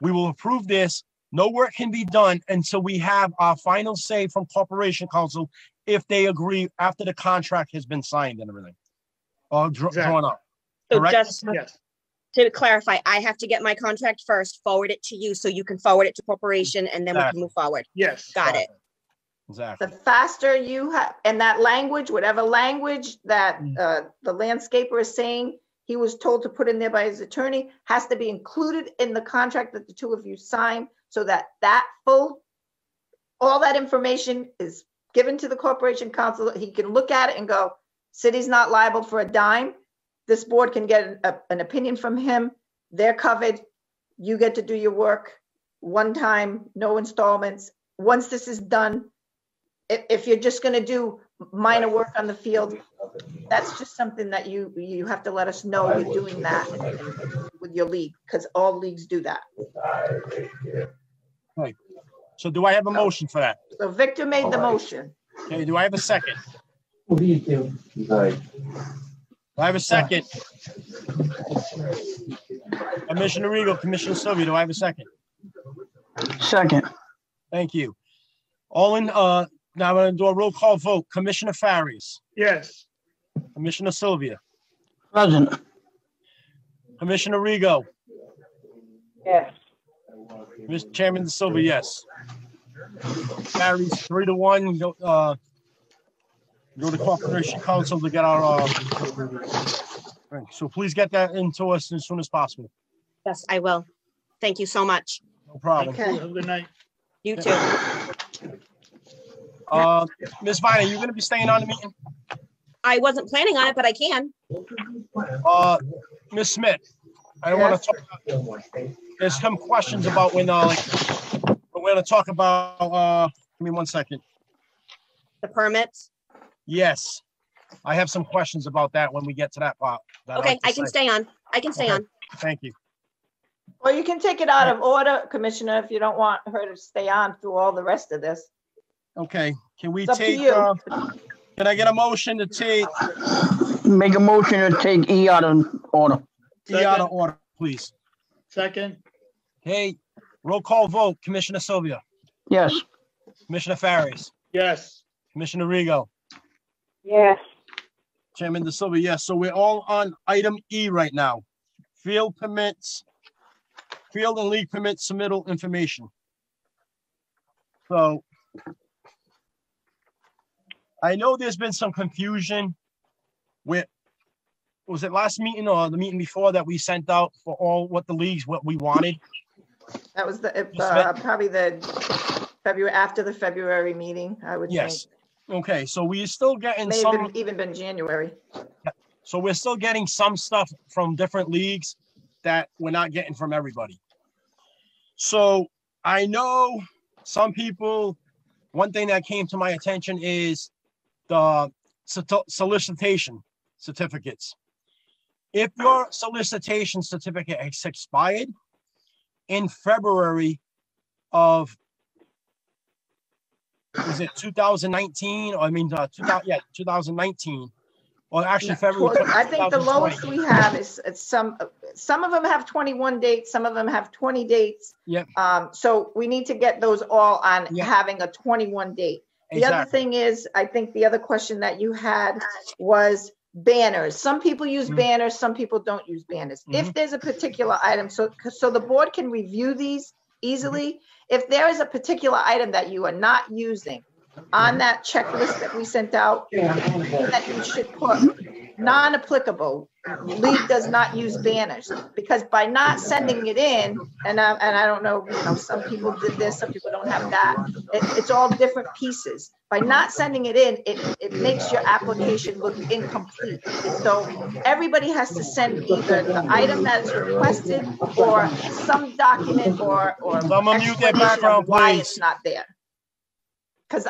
We will approve this. No work can be done until we have our final say from Corporation Council if they agree after the contract has been signed and everything. Or Exactly. drawn up. So Correct? just Yes. to clarify, I have to get my contract first, forward it to you so you can forward it to corporation and then we Exactly. can move forward. Yes. Got it. Exactly. The faster you have, and that language, whatever language that the landscaper is saying, he was told to put in there by his attorney, has to be included in the contract that the two of you sign, so that all that information is given to the Corporation Council. He can look at it and go, city's not liable for a dime. This board can get an opinion from him. They're covered. You get to do your work one time, no installments. Once this is done, if you're just going to do minor work on the field, that's just something that you have to let us know you're doing that with your league, because all leagues do that. Right. So do I have a motion for that? So Victor made the motion. Okay, do I have a second? What do you do? Do I have a second? Commissioner Regal, Commissioner Sylvia, do I have a second? Second. Thank you. All in Now I'm going to do a roll call vote. Commissioner Faries, Yes. Commissioner Sylvia, Present. Commissioner Rigo, Yes. Mr. Chairman De Silva, yes. Faries 3-1. Go to Corporation Council to get our. Right. So please get that into us as soon as possible. Yes, I will. Thank you so much. No problem. Have a good night. You too. Ms. Viner, you going to be staying on the meeting? I wasn't planning on it, but I can. Ms. Smith, I want to talk. There's some questions about when we're going to talk about. Give me 1 second. The permits. Yes, I have some questions about that when we get to that part. Okay, I can stay on. I can stay on. Thank you. Well, you can take it out of order, Commissioner, if you don't want her to stay on through all the rest of this. Okay, can we It's up to take? you. Can I get a motion to take Make a motion to take E out of order. E out of order, please? Second. Hey, roll call vote. Commissioner Sylvia, Yes. Commissioner Faries, Yes. Commissioner Rigo, Yes. Chairman De Silva, yes. So we're all on item E right now. Field permits, field and league permit submittal information. So I know there's been some confusion with, was it last meeting or the meeting before that we sent out for all what the leagues, what we wanted? That was probably the February, after the February meeting, I would think. Yes. Okay, so we're still getting May have some, even been January. so we're still getting some stuff from different leagues that we're not getting from everybody. So I know some people, one thing that came to my attention is the solicitation certificates. If your solicitation certificate has expired in February of, is it 2019? Or I mean, 2019, or actually February. I think the 2020. lowest we have is some of them have 21 dates, some of them have 20 dates. Yep. So we need to get those all on Yep. having a 21 date. The other Exactly. thing is, I think the other question that you had was banners. Some people use banners, some people don't use banners. If there's a particular item, so the board can review these easily. If there is a particular item that you are not using on that checklist that we sent out, that you should put non-applicable. League does not use banners, because by not sending it in, and I don't know, some people did this, some people don't have that. It's all different pieces. By not sending it in, it makes your application look incomplete. So everybody has to send either the item that's requested or some document or Someone mute their explanation background, of why please. it's not there. Because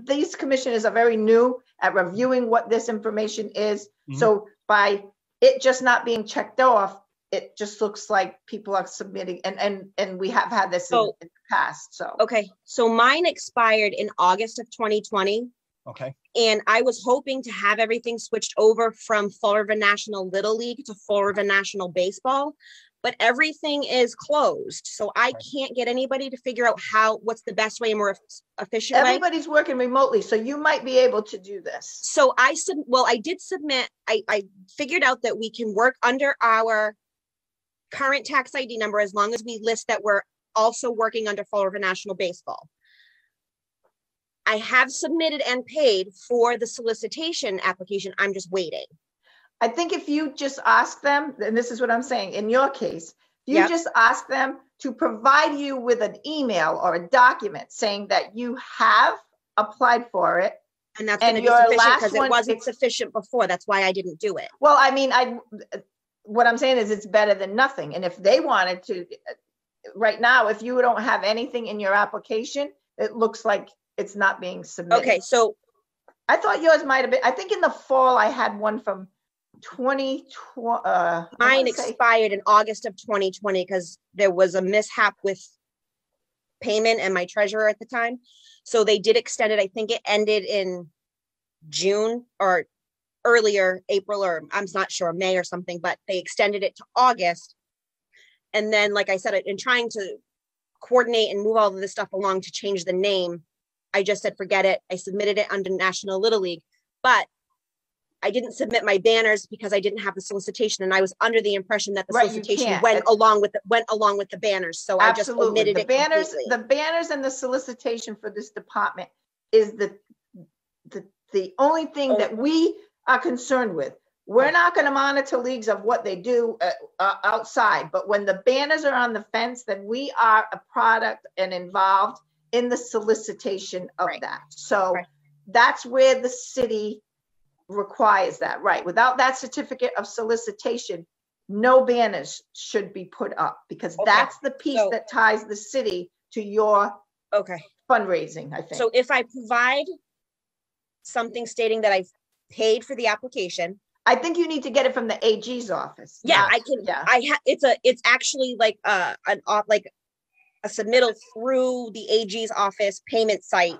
these commissioners are very new at reviewing what this information is. So by it just not being checked off, it just looks like people are submitting, and we have had this in the past, so. Okay, so mine expired in August of 2020. Okay. And I was hoping to have everything switched over from Fall River National Little League to Fall River National Baseball, but everything is closed. So I can't get anybody to figure out what's the best way and more efficient way. Everybody's working remotely, so you might be able to do this. So I did submit, I figured out that we can work under our current tax ID number as long as we list that we're also working under Fall River National Baseball. I have submitted and paid for the solicitation application. I'm just waiting. I think if you just ask them, and this is what I'm saying, in your case, you Yep. just ask them to provide you with an email or a document saying that you have applied for it. And that's And going to be your sufficient last because it one wasn't sufficient before. That's why I didn't do it. Well, I mean, what I'm saying is it's better than nothing. And if they wanted to, right now, if you don't have anything in your application, it looks like it's not being submitted. Okay, so I thought yours might have been, I think in the fall, I had one from 2020. mine expired in August of 2020 because there was a mishap with payment and my treasurer at the time. So they did extend it. I think it ended in June or earlier April, or I'm not sure, May or something, but they extended it to August. And then, like I said, in trying to coordinate and move all of this stuff along to change the name, I just said, forget it. I submitted it under National Little League, but I didn't submit my banners because I didn't have the solicitation, and I was under the impression that the Right, you solicitation can't. went along with the banners. So I just Absolutely. omitted The it banners, completely. the banners and the solicitation for this department is the only thing that we are concerned with. We're not going to monitor leagues of what they do outside, but when the banners are on the fence, then we are a product and involved in the solicitation of that. So that's where the city requires that, right? Without that certificate of solicitation, no banners should be put up, because that's the piece that ties the city to your fundraising, I think. So if I provide something stating that I've paid for the application, I think you need to get it from the AG's office. Yeah, I can. Yeah, it's actually like a submittal through the AG's office payment site,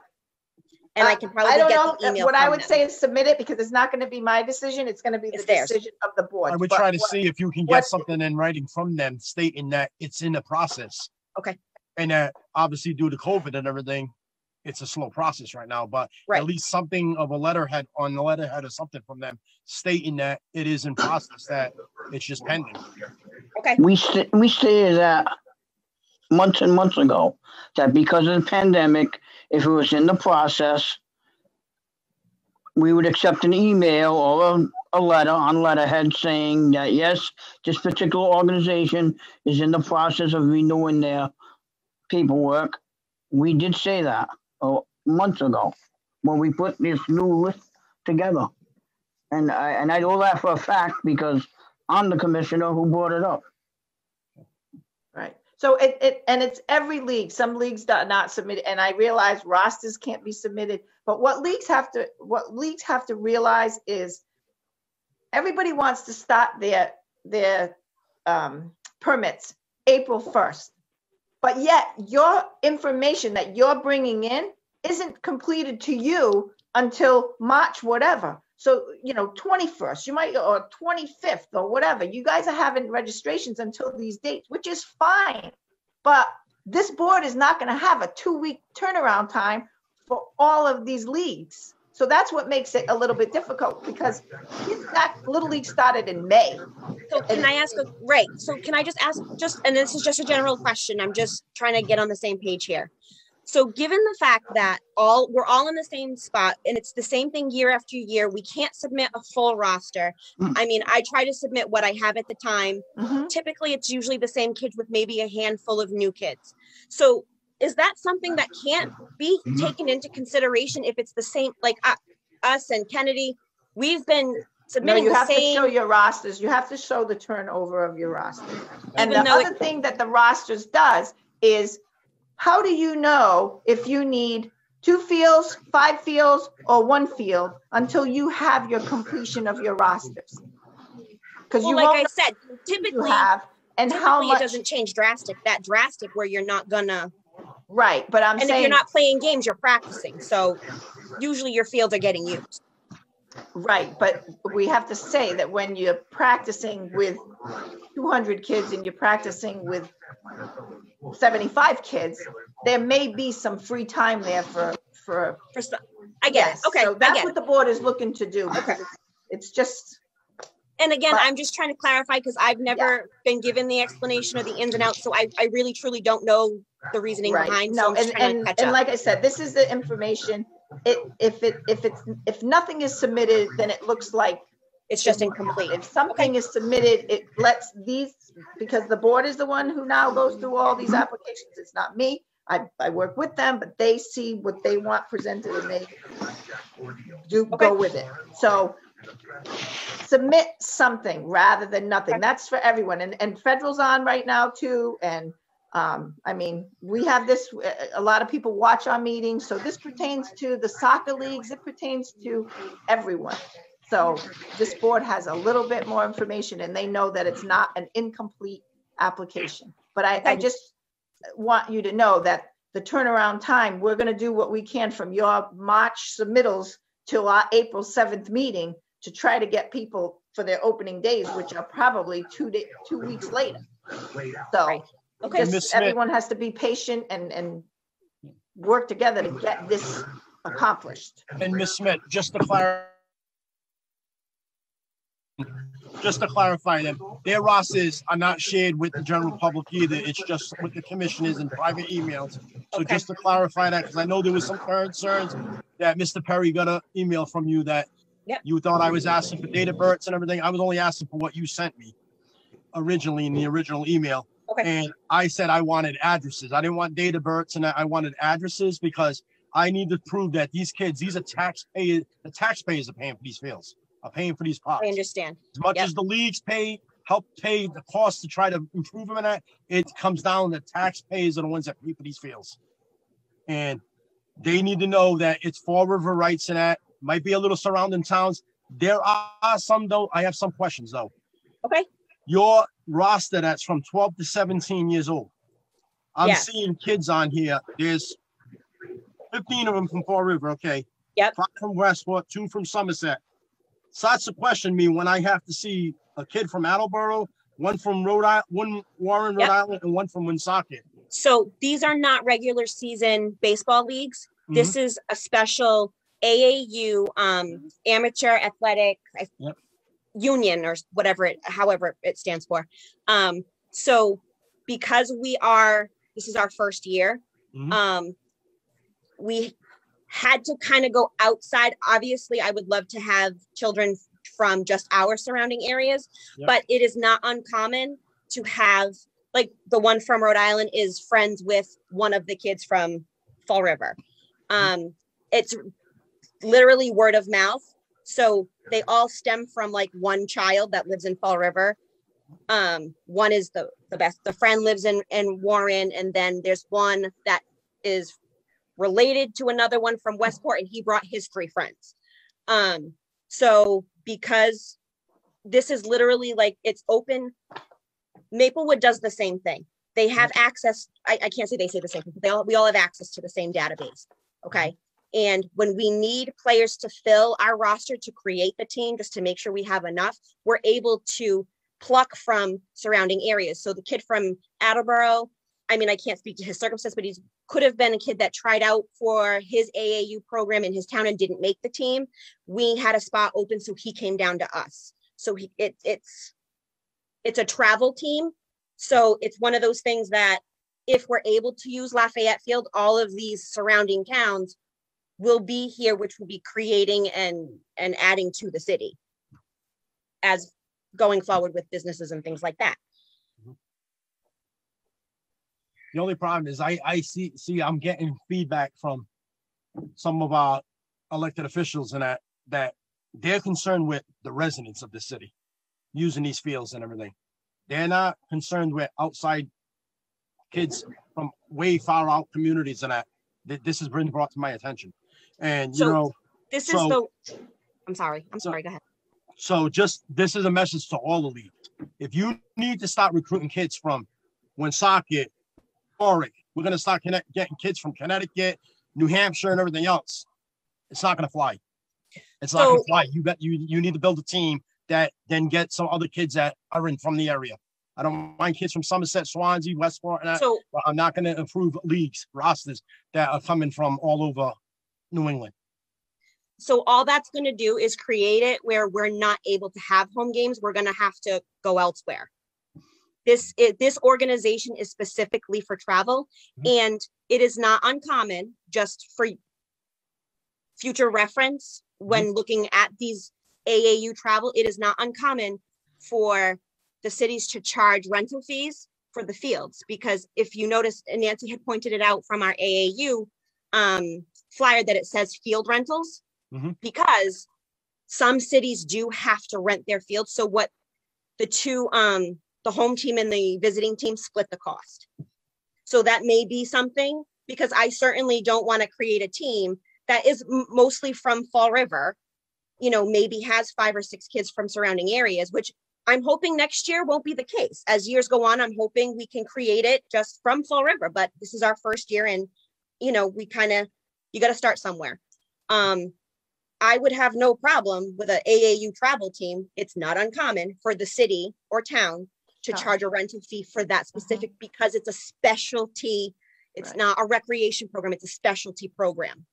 and I can probably get the email. What I would say is submit it, because it's not going to be my decision. It's going to be the decision of the board. I would try to see if you can get something in writing from them stating that it's in the process. Okay. And that obviously due to COVID and everything, it's a slow process right now, but at least something of a letterhead on the letterhead or something from them stating that it is in process, that it's just pending. Okay. We stated that months and months ago, that because of the pandemic, if it was in the process, we would accept an email or a letter on letterhead saying that, yes, this particular organization is in the process of renewing their paperwork. We did say that months ago when we put this new list together. And I know that for a fact because I'm the commissioner who brought it up. Right. So it's every league. Some leagues are not submitted, and I realize rosters can't be submitted. But what leagues have to realize is everybody wants to start their permits April 1st. But yet your information that you're bringing in isn't completed to you until March, whatever. So, 21st, you might, or 25th or whatever. You guys are having registrations until these dates, which is fine. But this board is not going to have a 2-week turnaround time for all of these leagues. So that's what makes it a little bit difficult, because that Little League started in May. So can I ask, so can I just ask, and this is just a general question, I'm just trying to get on the same page here. So given the fact that we're all in the same spot, and it's the same thing year after year, we can't submit a full roster. I mean, I try to submit what I have at the time. Typically, it's usually the same kids with maybe a handful of new kids. So is that something that can't be taken into consideration if it's the same, like us and Kennedy, we've been submitting you have to show your rosters. You have to show the turnover of your roster. And the other thing that the rosters does is, how do you know if you need 2 fields, 5 fields, or 1 field until you have your completion of your rosters? Because like I said, typically how much it doesn't change drastic where you're not gonna. Right, but I'm saying, if you're not playing games, you're practicing. So usually your fields are getting used. Right, but we have to say that when you're practicing with 200 kids and you're practicing with 75 kids, there may be some free time there for some. I get it. Okay, so that's what the board is looking to do. Okay, it's just. And again, I'm just trying to clarify, because I've never been given the explanation of the ins and outs, so I really truly don't know the reasoning behind. No, and like I said, this is the information. If nothing is submitted, then it looks like it's just incomplete. If something is submitted, it lets because the board is the one who now goes through all these applications. It's not me. I work with them, but they see what they want presented and they go with it. So submit something rather than nothing. That's for everyone. And federal's on right now too. And I mean, we have this, a lot of people watch our meetings. So this pertains to the soccer leagues. It pertains to everyone. So this board has a little bit more information, and they know that it's not an incomplete application. But I just want you to know that the turnaround time, we're going to do what we can from your March submittals till our April 7th meeting to try to get people for their opening days, which are probably 2 weeks later. So just everyone has to be patient and work together to get this accomplished. And Ms. Smith, just to clarify them, their rosters are not shared with the general public either. It's just with the commissioners and private emails. So Okay. just to clarify that, because I know there was some concerns that Mr. Perry got an email from you that Yep. you thought I was asking for date of births and everything. I was only asking for what you sent me originally in the original email. Okay. And I said I wanted addresses. I didn't want date of births, and I wanted addresses because I need to prove that these kids, these are taxpayers, the taxpayers are paying for these fields, are paying for these parks. I understand. As much Yep. as the leagues help pay the cost to try to improve them in that, it comes down to taxpayers are the ones that pay for these fields. And they need to know that it's Fall River rights and that might be a little surrounding towns. There are some though. I have some questions though. Okay. Your roster that's from 12 to 17 years old. I'm Yes. seeing kids on here. There's 15 of them from Fall River. Okay. Yep. 5 from Westport, 2 from Somerset. Starts to question me when I have to see a kid from Attleboro, 1 from Rhode Island, 1 Warren, Rhode Yep. Island, and 1 from Woonsocket. So these are not regular season baseball leagues. Mm-hmm. This is a special AAU amateur athletic Yep. union or whatever however it stands for. So because this is our first year, Mhm. we had to kind of go outside. Obviously, I would love to have children from just our surrounding areas, Yep. but it is not uncommon to have, like the one from Rhode Island is friends with one of the kids from Fall River. It's literally word of mouth. So they all stem from like one child that lives in Fall River. One is the best. The friend lives in Warren, and then there's one that is related to another one from Westport, and he brought his 3 friends. So because this is literally like it's open, Maplewood does the same thing. They have access. I can't say they say the same thing, but we all have access to the same database. Okay. And when we need players to fill our roster to create the team, just to make sure we have enough, we're able to pluck from surrounding areas. So the kid from Attleboro, I mean, I can't speak to his circumstance, but could have been a kid that tried out for his AAU program in his town and didn't make the team. We had a spot open, so he came down to us. So it's a travel team. So it's one of those things that if we're able to use Lafayette Field, all of these surrounding towns will be here, which will be creating and adding to the city as going forward with businesses and things like that. The only problem is I see I'm getting feedback from some of our elected officials and that they're concerned with the residents of the city using these fields and everything. They're not concerned with outside kids from way far out communities and that. This has been brought to my attention. And I'm sorry, go ahead. So this is a message to all the league. If you need to start recruiting kids from Woonsocket, Warwick, we're going to start getting kids from Connecticut, New Hampshire, and everything else. It's not going to fly. It's not going to fly. You need to build a team that then get some other kids that are from the area. I don't mind kids from Somerset, Swansea, Westport, and but I'm not going to approve leagues, rosters that are coming from all over New England. So all that's going to do is create it where we're not able to have home games. We're going to have to go elsewhere. This organization is specifically for travel, and it is not uncommon, just for future reference, when looking at these AAU travel, it is not uncommon for the cities to charge rental fees for the fields, because if you notice, and Nancy had pointed it out from our AAU flyer, that it says field rentals, because some cities do have to rent their fields. So what the two, the home team and the visiting team split the cost. So that may be something, because I certainly don't want to create a team that is mostly from Fall River, maybe has 5 or 6 kids from surrounding areas, which I'm hoping next year won't be the case. As years go on, I'm hoping we can create it just from Fall River, but this is our first year, and you got to start somewhere. I would have no problem with an AAU travel team. It's not uncommon for the city or town to charge a rental fee for that specific, because it's a specialty It's Right. not a recreation program, it's a specialty program.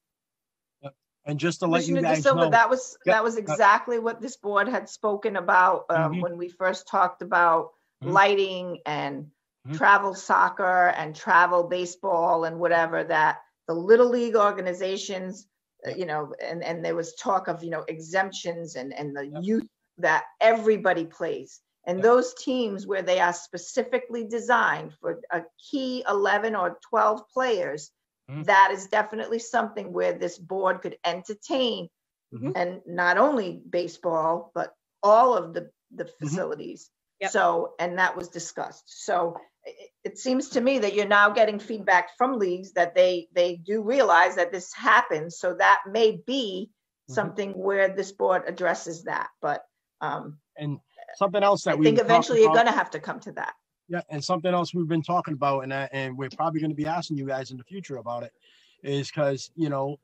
And just to let you Commissioner De guys Silva, know, that was exactly what this board had spoken about Mhm. when we first talked about Mhm. lighting and Mhm. travel soccer and travel baseball and whatever, that the Little League organizations, you know, and there was talk of, you know, exemptions and the youth, that everybody plays. And Yep. those teams where they are specifically designed for a key 11 or 12 players, Mhm. that is definitely something where this board could entertain, Mhm. and not only baseball, but all of the facilities. Yep. So, and that was discussed. So it seems to me that you're now getting feedback from leagues that they do realize that this happens. So that may be Mhm. something where this board addresses that. But and something else that I we think talked eventually you're about- going to have to come to that. Yeah, and something else we've been talking about, and we're probably going to be asking you guys in the future about it, is because, you know,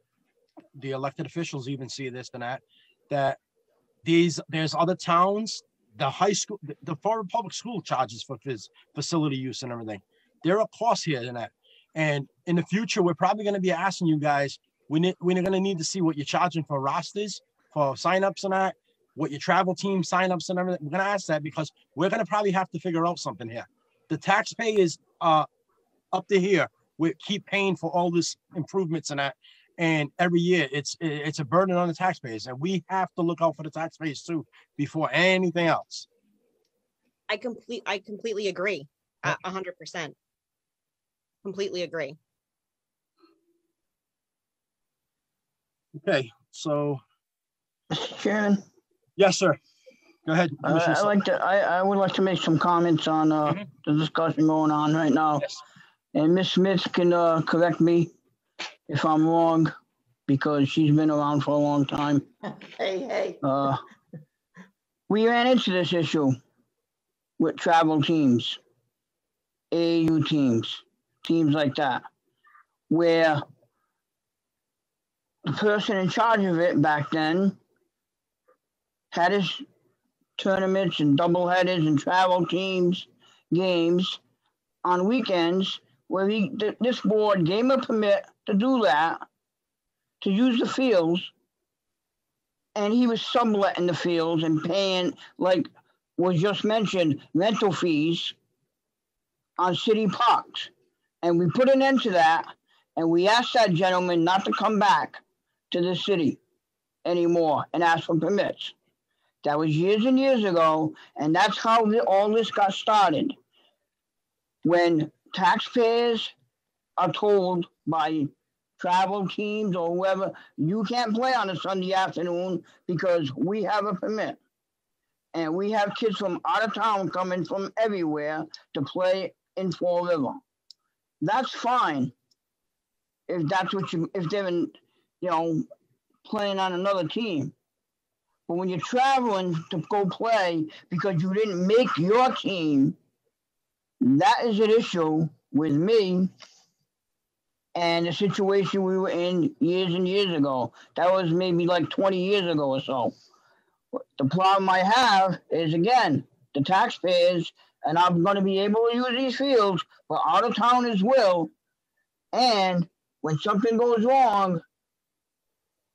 the elected officials even see this and that there's other towns, the high school, the Florida Public School charges for facility use and everything. There are costs here in that. And in the future, we're probably going to be asking you guys, we're going to need to see what you're charging for rosters, for signups and that, what your travel team signups and everything. We're going to ask that because we're going to probably have to figure out something here. The taxpayers up to here, we keep paying for all this improvements and that. And every year it's a burden on the taxpayers, and we have to look out for the taxpayers too before anything else. I completely agree. 100%. Completely agree. Okay, so Mr. Chairman, yes, sir. Go ahead. Commissioner I would like to make some comments on Mhm. the discussion going on right now. Yes. And Ms. Smith can correct me if I'm wrong, because she's been around for a long time. Hey. We ran into this issue with travel teams, AAU teams, teams like that, where the person in charge of it back then had his tournaments and doubleheaders and travel teams, games on weekends, where this board gave him a permit to do that, to use the fields, and he was subletting the fields and paying, like was just mentioned, rental fees on city parks. And we put an end to that, and we asked that gentleman not to come back to the city anymore and ask for permits. That was years and years ago, and that's how all this got started. When taxpayers are told by travel teams or whoever, you can't play on a Sunday afternoon because we have a permit. And we have kids from out of town coming from everywhere to play in Fall River. That's fine if that's what if they're in, playing on another team. But when you're traveling to go play because you didn't make your team, that is an issue with me and the situation we were in years and years ago. That was maybe like 20 years ago or so. The problem I have is, again, the taxpayers, and I'm going to be able to use these fields, but out of towners will. And when something goes wrong,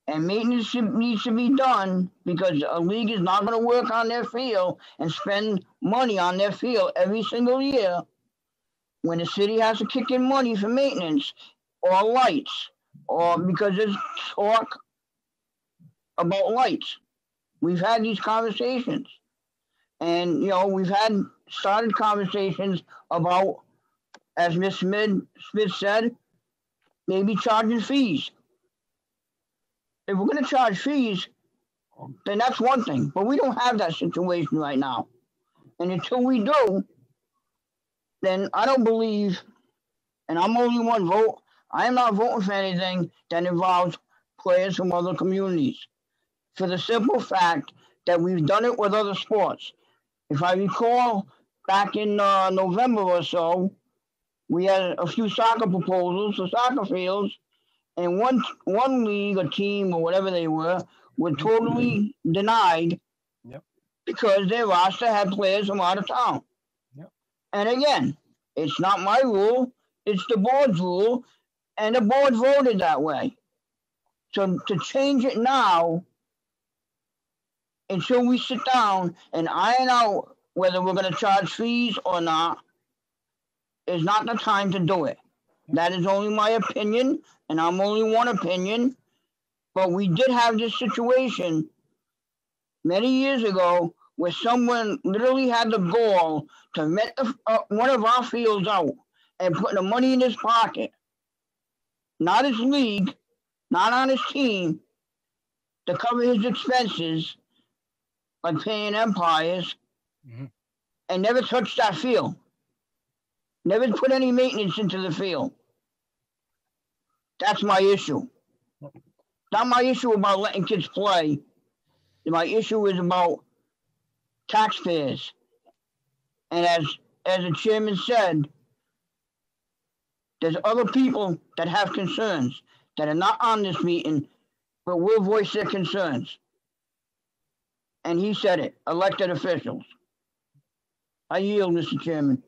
and maintenance needs to be done, because a league is not going to work on their field and spend money on their field every single year, when the city has to kick in money for maintenance or lights, or because there's talk about lights. We've had these conversations, and we've started conversations about, as Ms. Smith said, maybe charging fees. If we're going to charge fees, then that's one thing. But we don't have that situation right now. And until we do, then I don't believe, and I'm only one vote, I am not voting for anything that involves players from other communities. For the simple fact that we've done it with other sports. If I recall, back in November or so, we had a few soccer proposals for soccer fields, and one league or team or whatever they were totally denied. Yep. Because their roster had players from out of town. Yep. And again, it's not my rule, It's the board's rule, and the board voted that way. So to change it now, until we sit down and iron out whether we're gonna charge fees or not, is not the time to do it. That is only my opinion, and I'm only one opinion. But we did have this situation many years ago where someone literally had the gall to rent one of our fields out and put the money in his pocket, not his league, not on his team, to cover his expenses, like paying umpires, and never touched that field. Never put any maintenance into the field. That's my issue. Not my issue about letting kids play. My issue is about taxpayers. And as the chairman said, there's other people that have concerns that are not on this meeting, but will voice their concerns. And he said it, elected officials. I yield, Mr. Chairman.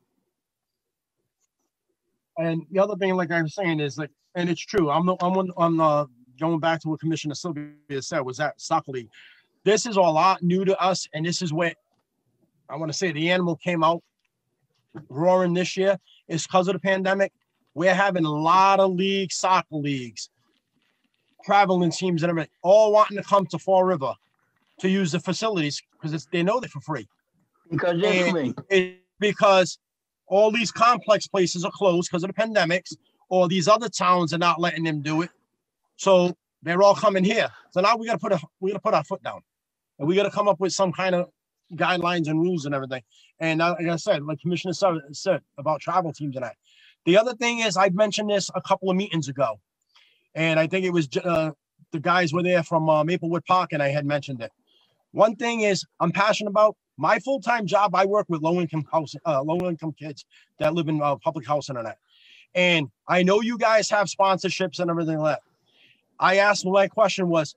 And the other thing, like I was saying, is like, and it's true. I'm going back to what Commissioner Sylvia said, was that soccer league. This is a lot new to us, and this is where I want to say the animal came out roaring this year. Is because of the pandemic. We're having a lot of soccer leagues, traveling teams and everything, all wanting to come to Fall River to use the facilities because they know they're for free. Because they're free. Because all these complex places are closed because of the pandemics, or these other towns are not letting them do it. So they're all coming here. So now we got to put our foot down, and we got to come up with some kind of guidelines and rules and everything. And like I said, like Commissioner said about travel teams and that. The other thing is, I mentioned this a couple of meetings ago, and I think it was the guys were there from Maplewood Park, and I had mentioned it. One thing is, I'm passionate about my full-time job. I work with low-income kids that live in public housing and that. And I know you guys have sponsorships and everything like that. I asked, my question was,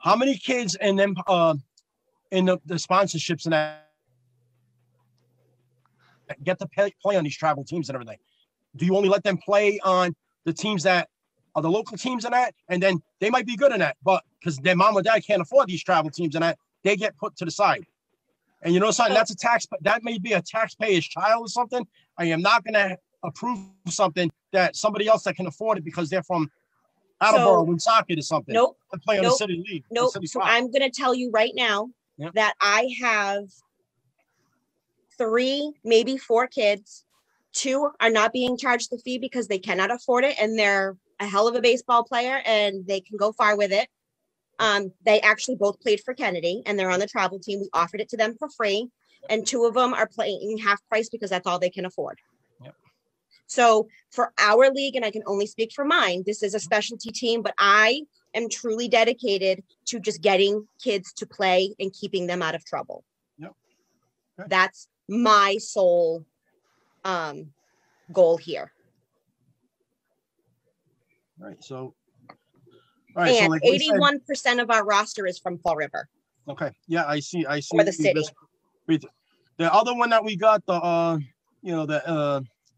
how many kids in them in the sponsorships and that get to play on these travel teams and everything? Do you only let them play on the teams that are the local teams and that? And then they might be good in that, but because their mom or dad can't afford these travel teams and that, they get put to the side. And you know something, that's a tax, that may be a taxpayer's child or something. I am not going to approve something that somebody else that can afford it because they're from Attleboro, Woonsocket or something. Nope. To play on the city league. Nope. So I'm going to tell you right now that I have 3, maybe 4 kids. 2 are not being charged the fee because they cannot afford it, and they're a hell of a baseball player and they can go far with it. They actually both played for Kennedy and they're on the travel team. We offered it to them for free, and 2 of them are playing half price because that's all they can afford. Yep. So for our league, and I can only speak for mine, this is a specialty team, but I am truly dedicated to just getting kids to play and keeping them out of trouble. Yep. Okay. That's my sole goal here. Right. So, all right. And so like 81% of our roster is from Fall River. Okay. Yeah, I see. Or the city. The other one that we got, the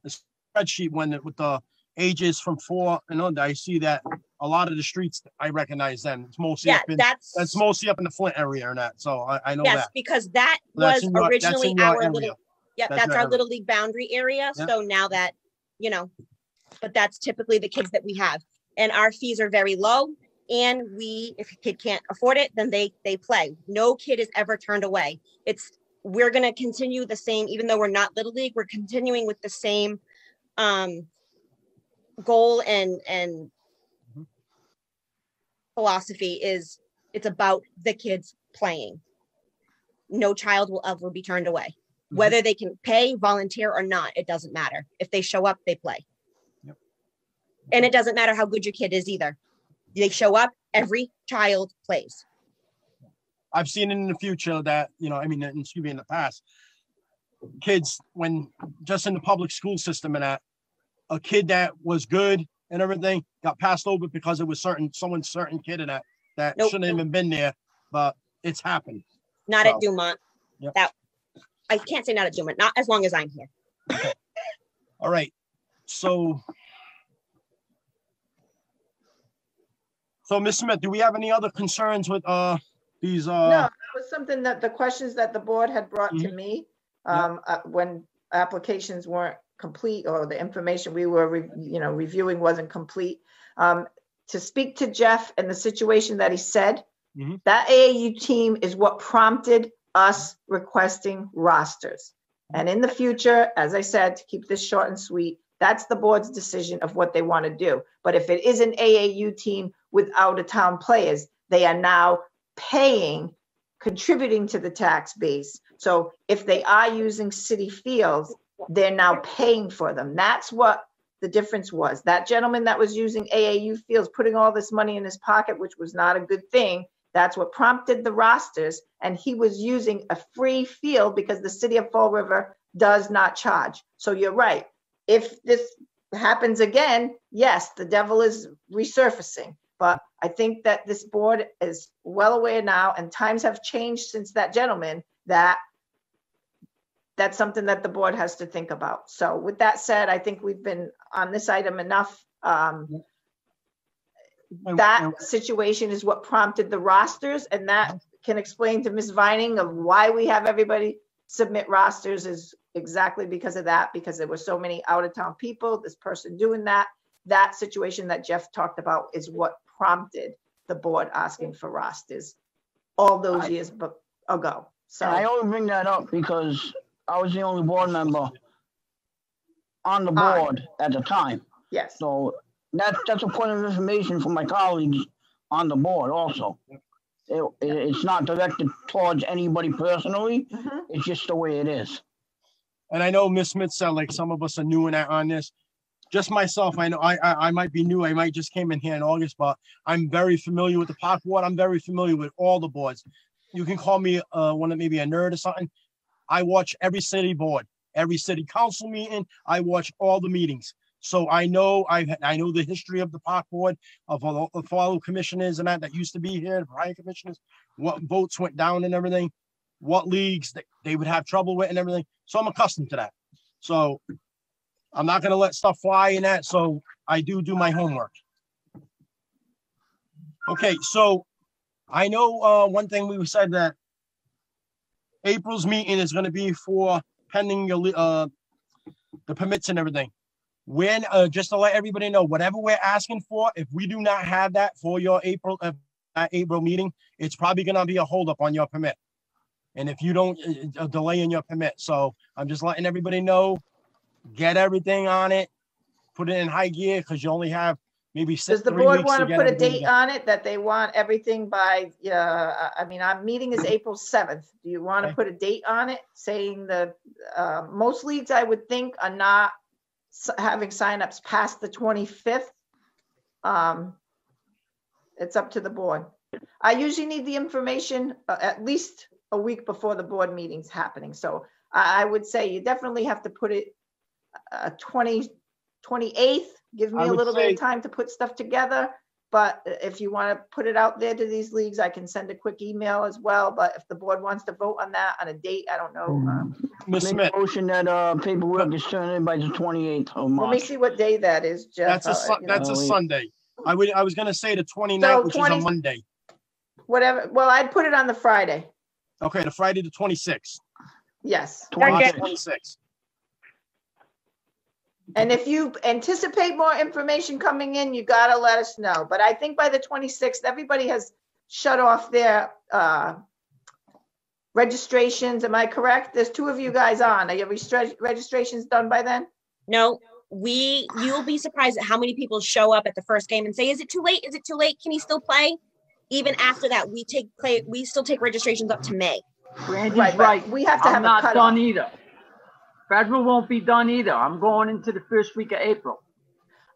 spreadsheet one with the ages from 4 and on, I see that a lot of the streets, I recognize them. It's mostly that's mostly up in the Flint area and that. So I know that. Yes, because that was originally our little, that's our little league boundary area. Yep. So now that, but that's typically the kids that we have. And our fees are very low. And if a kid can't afford it, then they play. No kid is ever turned away. We're going to continue the same, even though we're not Little League, we're continuing with the same goal and philosophy is it's about the kids playing. No child will ever be turned away. Whether they can pay, volunteer or not, it doesn't matter. If they show up, they play. Yep. And it doesn't matter how good your kid is either. They show up, every child plays. I've seen it in the future that, in the past, kids, when just in the public school system and that, a kid that was good and everything got passed over because it was someone's certain kid and that Nope. shouldn't have even been there, but it's happened. Not at Dumont. Yep. I can't say not at Dumont, not as long as I'm here. Okay. All right. So, Ms. Smith, do we have any other concerns with these? No, that was something that the questions that the board had brought to Mhm. me when applications weren't complete or the information we were reviewing wasn't complete. To speak to Jeff and the situation that he said, Mhm. that AAU team is what prompted us requesting rosters. And in the future, as I said, to keep this short and sweet, that's the board's decision of what they want to do. But if it is an AAU team with out-of-town players, they are now paying, contributing to the tax base. So if they are using city fields, they're now paying for them. That's what the difference was. That gentleman that was using AAU fields, putting all this money in his pocket, which was not a good thing, that's what prompted the rosters. And he was using a free field because the city of Fall River does not charge. So you're right. If this happens again, yes, the devil is resurfacing. But I think that this board is well aware now, and times have changed since that gentleman, that that's something that the board has to think about. So with that said, I think we've been on this item enough. That situation is what prompted the rosters, and that can explain to Ms. Vining of why we have everybody submit rosters is exactly because of that, because there were so many out-of-town people, this person doing that. That situation that Jeff talked about is what prompted the board asking for rosters all those years ago. So I only bring that up because I was the only board member on the board at the time. yes. So that's a point of information for my colleagues on the board also. It's not directed towards anybody personally. Mhm. It's just the way it is. And I know Ms. Smith said like some of us are new on this. Just myself, I know I might be new. I might just came in here in August, but I'm very familiar with the park board. I'm very familiar with all the boards. You can call me maybe a nerd or something. I watch every city board, every city council meeting. I watch all the meetings. So I know the history of the park board, of all the fellow commissioners and that used to be here, the prior commissioners, what votes went down and everything, what leagues that they would have trouble with and everything. So I'm accustomed to that. So I'm not going to let stuff fly in that. So I do my homework. Okay. So I know one thing we said that April's meeting is going to be for pending the permits and everything. When just to let everybody know, whatever we're asking for, if we do not have that for your April meeting, it's probably going to be a holdup on your permit. And if you don't, a delay in your permit. So I'm just letting everybody know, get everything on it, put it in high gear, because you only have maybe 3 weeks. Does the board want to put a everything date on it that they want everything by, I mean, our meeting is April 7th. Do you want to put a date on it saying that most leagues, I would think, are not having signups past the 25th? It's up to the board. I usually need the information at least a week before the board meeting's happening. So I would say you definitely have to put it 28th. Give me a little bit of time to put stuff together. But if you want to put it out there to these leagues, I can send a quick email as well. But if the board wants to vote on that on a date, I don't know. Ms. Smith. Motion that paperwork is turned in by the 28th of March. Let me see what day that is, Jeff. That's a Sunday. I was going to say the 29th, which is a Monday. Whatever. Well, I'd put it on the Friday. Okay, the Friday the 26th. Yes. March 26th. And if you anticipate more information coming in, you got to let us know. But I think by the 26th, everybody has shut off their registrations. Am I correct? There's 2 of you guys on. Are your registrations done by then? No, you'll be surprised at how many people show up at the first game and say, is it too late? Is it too late? Can he still play? Even after that, we still take registrations up to May. Randy's right. We have to have I'm not a done either. Federal won't be done either. I'm going into the first week of April.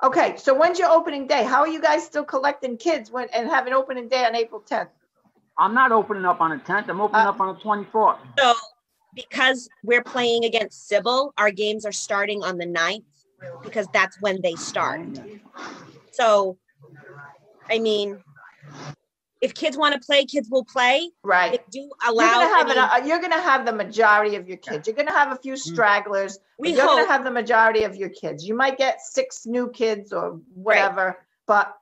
Okay, so when's your opening day? How are you guys still collecting kids and having opening day on April 10th? I'm not opening up on the 10th. I'm opening up on the 24th. So because we're playing against Sybil, our games are starting on the 9th because that's when they start. So, I mean, if kids want to play, kids will play. Right. They do allow. You're gonna have the majority of your kids. You're gonna have a few stragglers. We You're gonna hope. have the majority of your kids. You might get 6 new kids or whatever, but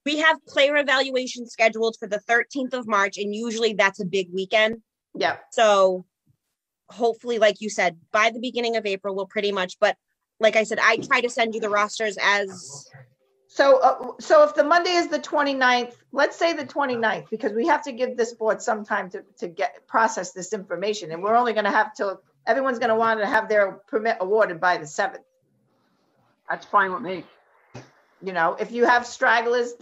We have player evaluation scheduled for the 13th of March, and usually that's a big weekend. yeah. So hopefully, like you said, by the beginning of April, we'll pretty much, but like I said, I try to send you the rosters as, So if the Monday is the 29th, let's say the 29th, because we have to give this board some time to process this information, and we're only gonna have till, everyone's gonna want to have their permit awarded by the 7th. That's fine with me. You know, if you have stragglers,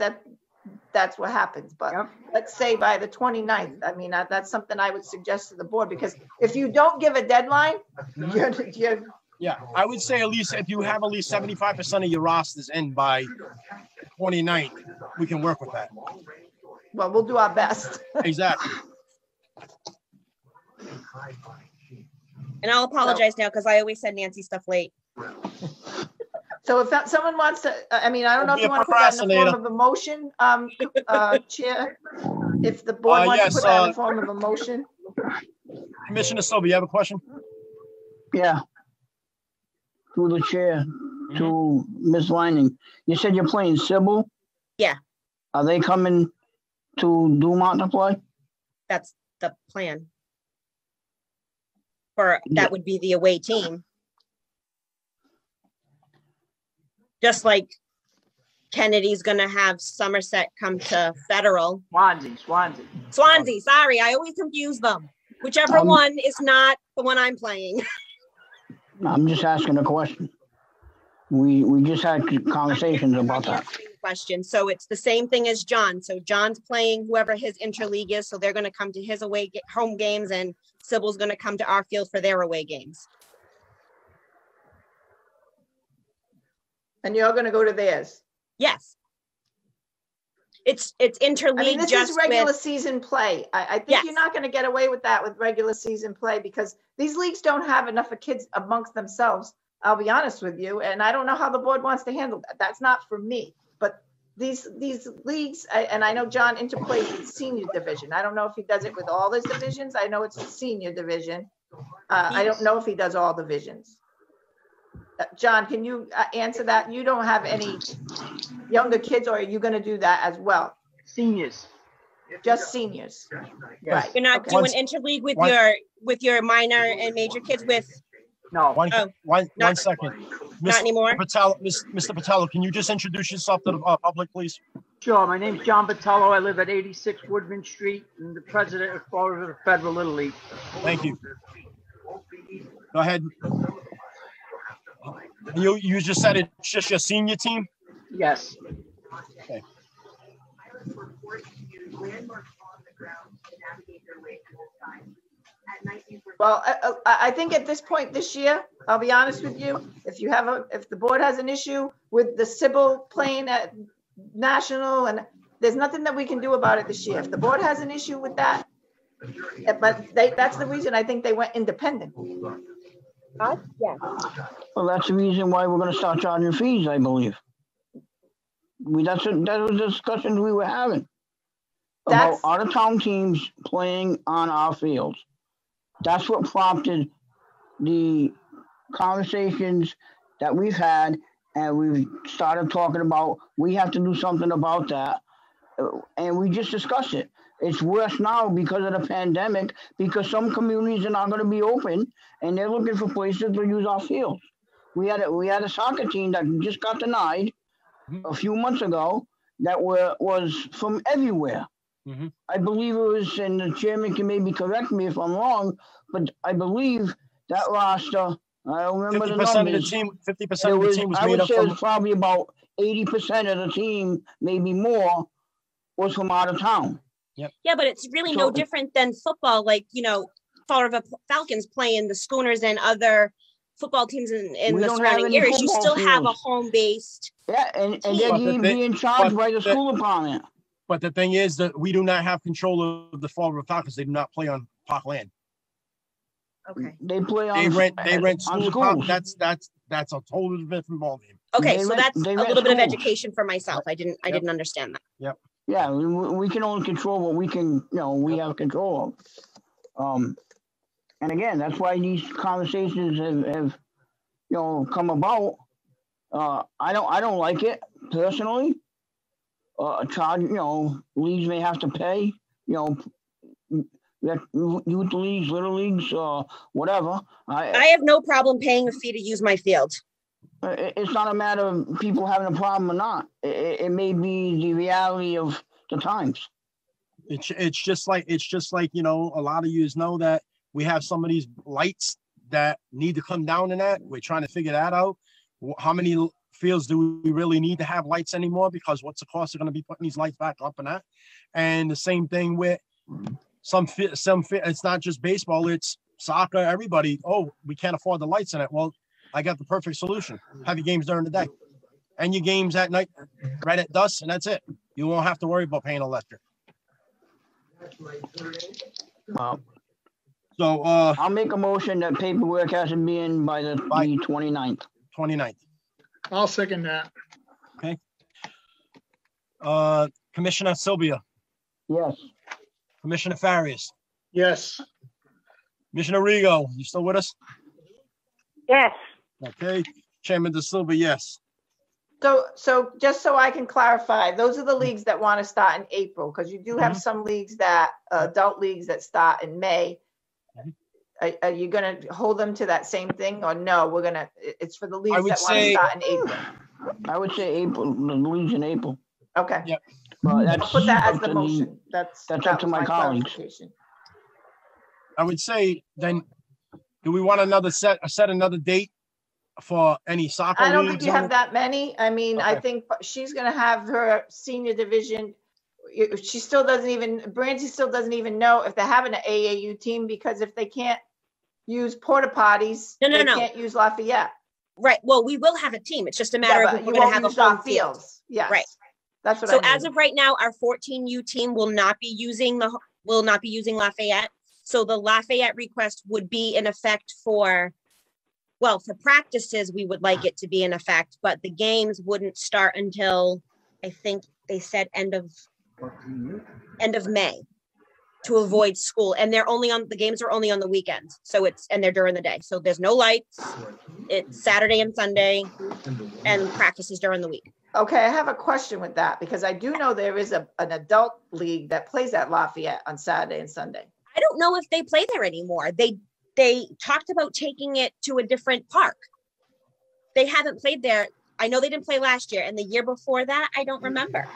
that's what happens, but Yep. let's say by the 29th, I mean, that's something I would suggest to the board, because if you don't give a deadline, you're Yeah, I would say at least if you have at least 75% of your rosters in by 29th, we can work with that. well, we'll do our best. Exactly. and I'll apologize now because I always send Nancy stuff late. So if someone wants to, I mean, I don't know if Be you a want to put that in the form procrastinator. of a motion, Chair. If the board wants to yes, put that in the form of a motion. Commissioner Silva, you have a question? Yeah. Through the chair, to Ms. Lining. You said you're playing Sybil? Yeah. Are they coming to Dumont to play? That's the plan. For, that would be the away team. Just like Kennedy's gonna have Somerset come to Federal. Swansea, sorry, I always confuse them. Whichever one is not the one I'm playing. I'm just asking a question. We just had conversations about that. Question. So it's the same thing as John. So John's playing whoever his interleague is. So they're going to come to his home games, and Sybil's going to come to our field for their away games. And you're going to go to theirs. Yes. It's interleague. I mean, this just is regular with, season play. I think Yes. you're not going to get away with that with regular season play, because these leagues don't have enough of kids amongst themselves. I'll be honest with you. And I don't know how the board wants to handle that. That's not for me. But these leagues, and I know John interplays with senior division. I don't know if he does it with all his divisions. I know it's the senior division. I don't know if he does all divisions. John, can you answer that? You don't have any younger kids, or are you going to do that as well? Seniors. Just seniors. Yes. Right. you're not Okay. doing interleague with your minor and major kids with, No. One second. not anymore? Mr. Patello, can you just introduce yourself to the public, please? Sure. My name's John Vitello. I live at 86 Woodman Street. I'm the president of Florida Federal Little League. Thank you. Go ahead. You just said it's just your senior team? Yes. Okay. Well, I think at this point this year, I'll be honest with you, if the board has an issue with the Sybil playing at national, and there's nothing that we can do about it this year. If the board has an issue with that, but that's the reason I think they went independent. Yeah. Well, that's the reason why we're gonna start charging fees, I believe. That was the discussions we were having. About out-of-town teams playing on our fields. That's what prompted the conversations that we've had, and we've started talking about, we have to do something about that. And we just discussed it. It's worse now because of the pandemic, because some communities are not going to be open and they're looking for places to use our fields. We had a soccer team that just got denied a few months ago that was from everywhere. Mm-hmm. I believe it was, and the chairman can maybe correct me if I'm wrong, but I believe that roster, I don't remember the 50% numbers. of the team, 50% of the team was I made would up say it from. was probably about 80% of the team, maybe more, was from out of town. Yeah, but it's really no different than football. Like, Florida Falcons playing the Schooners and other football teams in the surrounding areas. You still have a home-based. Yeah, and they're being charged by the school department. But the thing is that we do not have control of the Florida Falcons. They do not play on park land. Okay. They play on. They rent school schools. That's a totally different ballgame. Okay, so that's a little bit of education for myself. I didn't understand that. Yep. Yeah, we can only control what we can, we have control of. And again, that's why these conversations have come about. I don't like it personally. Charge, leagues may have to pay, youth leagues, little leagues, whatever. I have no problem paying a fee to use my field. It's not a matter of people having a problem or not. It may be the reality of the times. It's just like, a lot of you know that we have some of these lights that need to come down in that. We're trying to figure that out. How many fields do we really need to have lights anymore? Because what's the cost of going to be putting these lights back up and that? And the same thing with some it's not just baseball, it's soccer, everybody. Oh, we can't afford the lights in it. Well, I got the perfect solution. Have your games during the day and your games at night, right at dusk, and that's it. You won't have to worry about paying electric. So I'll make a motion that paperwork has to be in by the 29th. 29th. I'll second that. Okay. Commissioner Sylvia. Yes. Commissioner Farias. Yes. Commissioner Rigo, you still with us? Yes. Okay. Chairman De Silva, yes. So just so I can clarify, those are the leagues that want to start in April, because you do have some leagues that, adult leagues that start in May. Are you going to hold them to that same thing, or no? It's for the leagues that want to start in April. I would say April, the leagues in April. Okay. Yep. I'll put that as the motion. That's up to my colleagues. I would say then, do we want set another date for any soccer leagues? I don't think you have that many. I mean, okay. I think she's going to have her senior division. She still doesn't even, Brandy still doesn't even know if they're having an AAU team, because if they can't use porta potties, they can't use Lafayette. Right. Well, we will have a team. It's just a matter of we're going to have a home field. Yes. Right. That's what so as of right now, our 14U team will not be using Lafayette. So the Lafayette request would be in effect for practices, we would like it to be in effect, but the games wouldn't start until, I think they said end of May, to avoid school. And the games are only on the weekends. So they're during the day. So there's no lights. It's Saturday and Sunday, and practices during the week. Okay, I have a question with that, because I do know there is an adult league that plays at Lafayette on Saturday and Sunday. I don't know if they play there anymore. They talked about taking it to a different park. They haven't played there. I know they didn't play last year, and the year before that, I don't remember.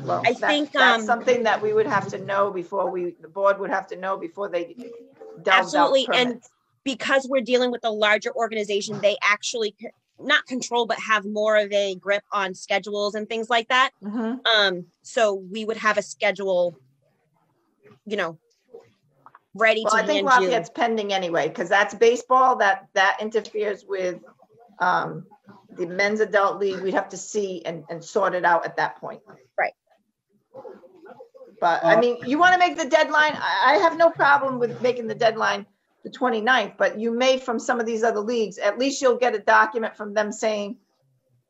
Well, I think that's something that we would have to know before the board would have to know before they absolutely. And because we're dealing with a larger organization, they actually not control, but have more of a grip on schedules and things like that. Mm-hmm. So we would have a schedule, ready to. I think Lafayette's pending anyway, because that's baseball. That interferes with the men's adult league. We'd have to see and sort it out at that point. Right. But I mean, you want to make the deadline. I have no problem with making the deadline the 29th, but you may, from some of these other leagues, at least you'll get a document from them saying,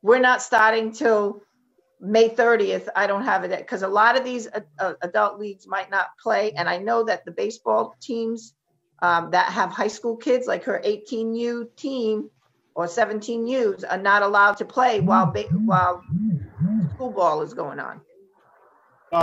we're not starting till May 30th. I don't have it, because a lot of these adult leagues might not play. And I know that the baseball teams that have high school kids, like her 18U team or 17Us, are not allowed to play while school ball is going on.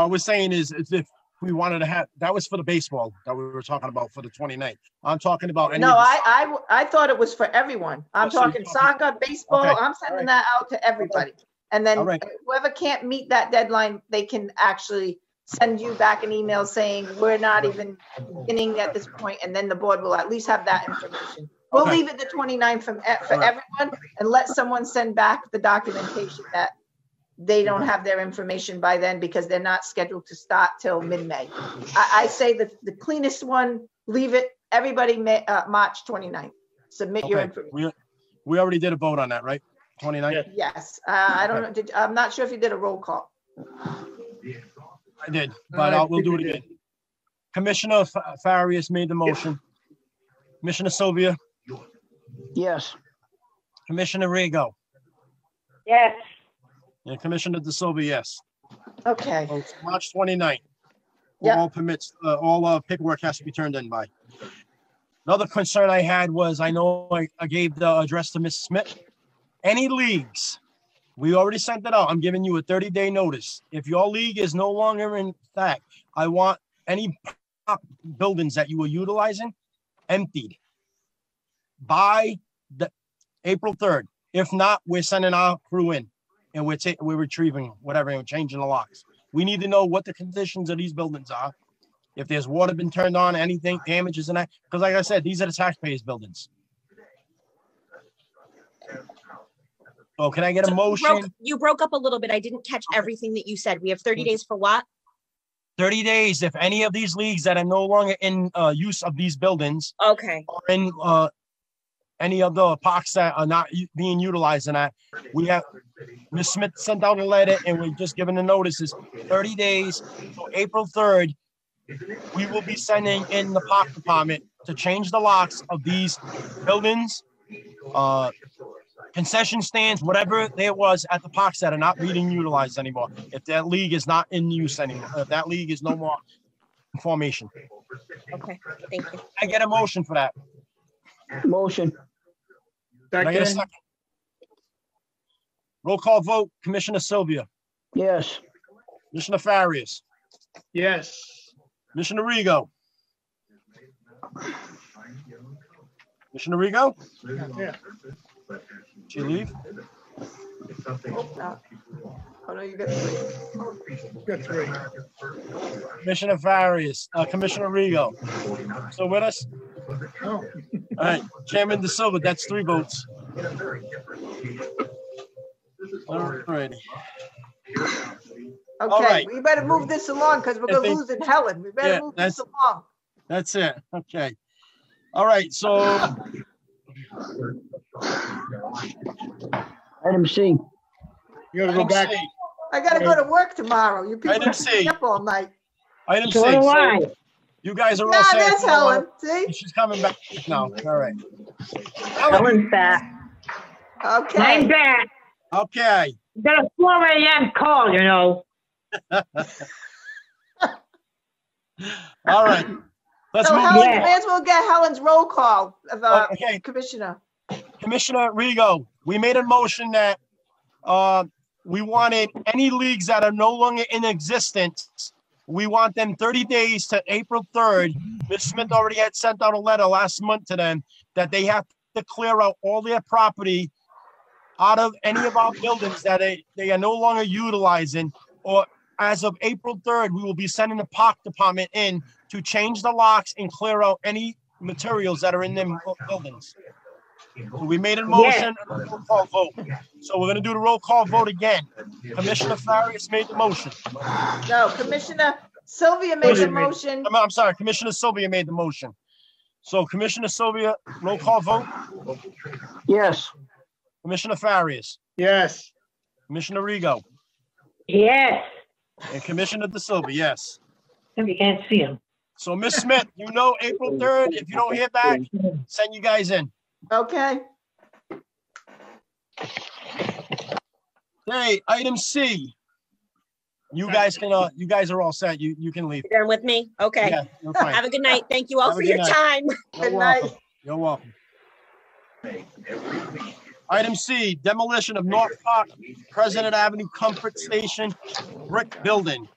We're saying is if we wanted to have, that was for the baseball that we were talking about for the 29th. I'm talking about. I thought it was for everyone. I'm talking soccer, baseball. Okay. I'm sending that out to everybody. Okay. And then whoever can't meet that deadline, they can actually send you back an email saying we're not even beginning at this point. And then the board will at least have that information. We'll leave it the 29th for everyone, and let someone send back the documentation that they don't have their information by then, because they're not scheduled to start till mid-May. I say that the cleanest one, leave it, everybody, March 29th. Submit your information. We already did a vote on that, right? 29th? Yes. I don't know. I'm not sure if you did a roll call. I did, but we'll do it again. Commissioner Farias made the motion. Commissioner Sylvia? Yes. Commissioner Rigo? Yes. And Commissioner De Silva, yes. Okay, So it's March 29th. Yep. All permits, all paperwork has to be turned in by. Another concern I had was, I know I gave the address to Ms. Smith. Any leagues, we already sent it out. I'm giving you a 30-day notice. If your league is no longer in fact, I want any buildings that you were utilizing emptied by the April 3rd. If not, we're sending our crew in and we're retrieving whatever and changing the locks. We need to know what the conditions of these buildings are. If there's water been turned on, anything, damages and that, because like I said, these are the taxpayers' buildings. So can I get a motion? You broke up a little bit. I didn't catch everything that you said. We have 30 days for what? 30 days. If any of these leagues that are no longer in use of these buildings, Okay. or in any of the parks that are not being utilized in that, we have, Ms. Smith sent out a letter and we're just giving the notices, 30 days, so April 3rd, we will be sending in the park department to change the locks of these buildings, concession stands, whatever there was at the parks that are not being utilized anymore. If that league is not in use anymore, if that league is no more in formation. Okay, thank you. I get a motion for that. Motion. Can I get a second? Roll call vote, Commissioner Sylvia, Yes. Commissioner Farias, Yes. Commissioner Rigo. Commissioner Rigo? Yeah. Did she leave? oh no, you got three. Got three. Commissioner Farias, Commissioner Rigo. So with us? Oh. All right, Chairman De Silva, that's 3 votes. All right. Okay, right. we better move this along because we're I gonna think- lose in Helen. We better Yeah, move this along. That's it. Okay. All right, so Item C. You gotta go item back. C. I gotta go to work tomorrow. You people Item are C. up all night. Item So 6. do I. You guys are all Nah, set. that's Helen. See? She's coming back now. All right. Helen's back. I'm Okay. back. Okay. Got a 4 a.m. call, you know. All right. Let's So move. Helen, Yeah. you may as well get Helen's roll call of Okay. Commissioner. Commissioner Rigo, we made a motion that we wanted any leagues that are no longer in existence. We want them 30 days to April 3rd. Ms. Smith already had sent out a letter last month to them that they have to clear out all their property out of any of our buildings that they are no longer utilizing, or as of April 3rd, we will be sending the park department in to change the locks and clear out any materials that are in them buildings. So we made a motion and a roll call vote. So we're gonna do the roll call vote again. Commissioner Farias made the motion. No, Commissioner Sylvia made the motion. I'm sorry, Commissioner Sylvia made the motion. So Commissioner Sylvia, roll call vote. Yes. Commissioner Farias, Yes. Commissioner Rigo, Yes. and Commissioner De Silva, yes. You can't see him. So Ms. Smith, you know April 3rd, if you don't hear back, send you guys in. Okay. Okay, item C. You guys are all set. You can leave. You're done with me? Okay. Yeah, you're fine. Have a good night. Thank you all Have a for good your night. time. Good night. You're welcome. Item C, demolition of North Park, President Avenue Comfort Station, brick building.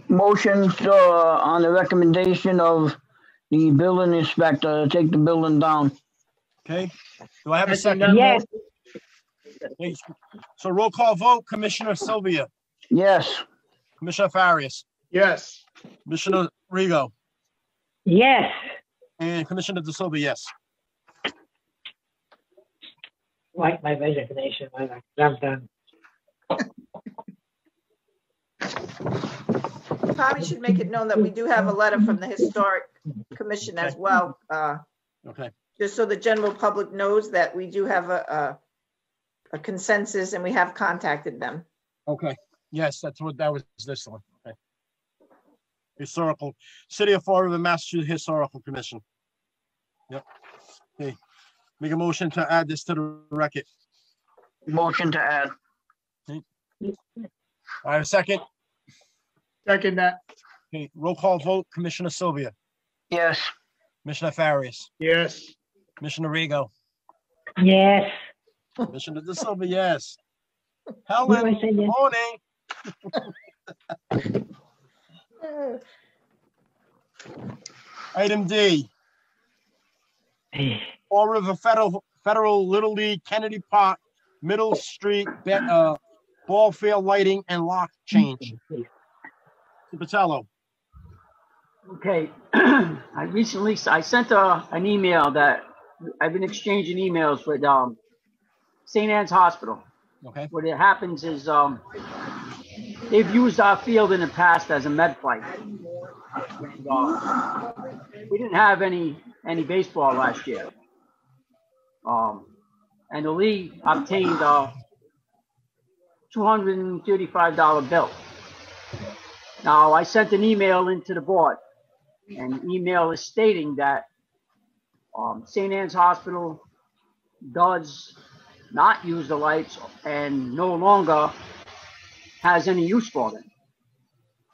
Motion on the recommendation of the building inspector to take the building down. Okay, do I have a second? Yes. Okay, so roll call vote, Commissioner Sylvia, Yes. Commissioner Farias, Yes. Commissioner Rigo, Yes. and Commissioner De Silva, yes. Like my resignation. I'm done. Probably should make it known that we do have a letter from the Historic Commission as well, Okay, just so the general public knows that we do have a consensus and we have contacted them. okay, yes, that was this one. Okay. Historical, City of Fall River, Massachusetts Historical Commission. Yep. Okay, make a motion to add this to the record. Motion to add. I have a second. Second that, Okay, roll call vote, Commissioner Sylvia, Yes. Commissioner Farias, yes. Commissioner Rego, Yes. Commissioner De Silva, yes. Helen, I said good yes. morning. Item D, Fall River Federal Little League Kennedy Park Middle Street ball field lighting and lock change. Patello. Okay, I sent an email that I've been exchanging emails with St. Anne's Hospital. Okay. What it happens is they've used our field in the past as a med flight. We didn't have any baseball last year. And the league obtained a $235 bill. Now, I sent an email into the board, and the email is stating that St. Anne's Hospital does not use the lights and no longer has any use for them.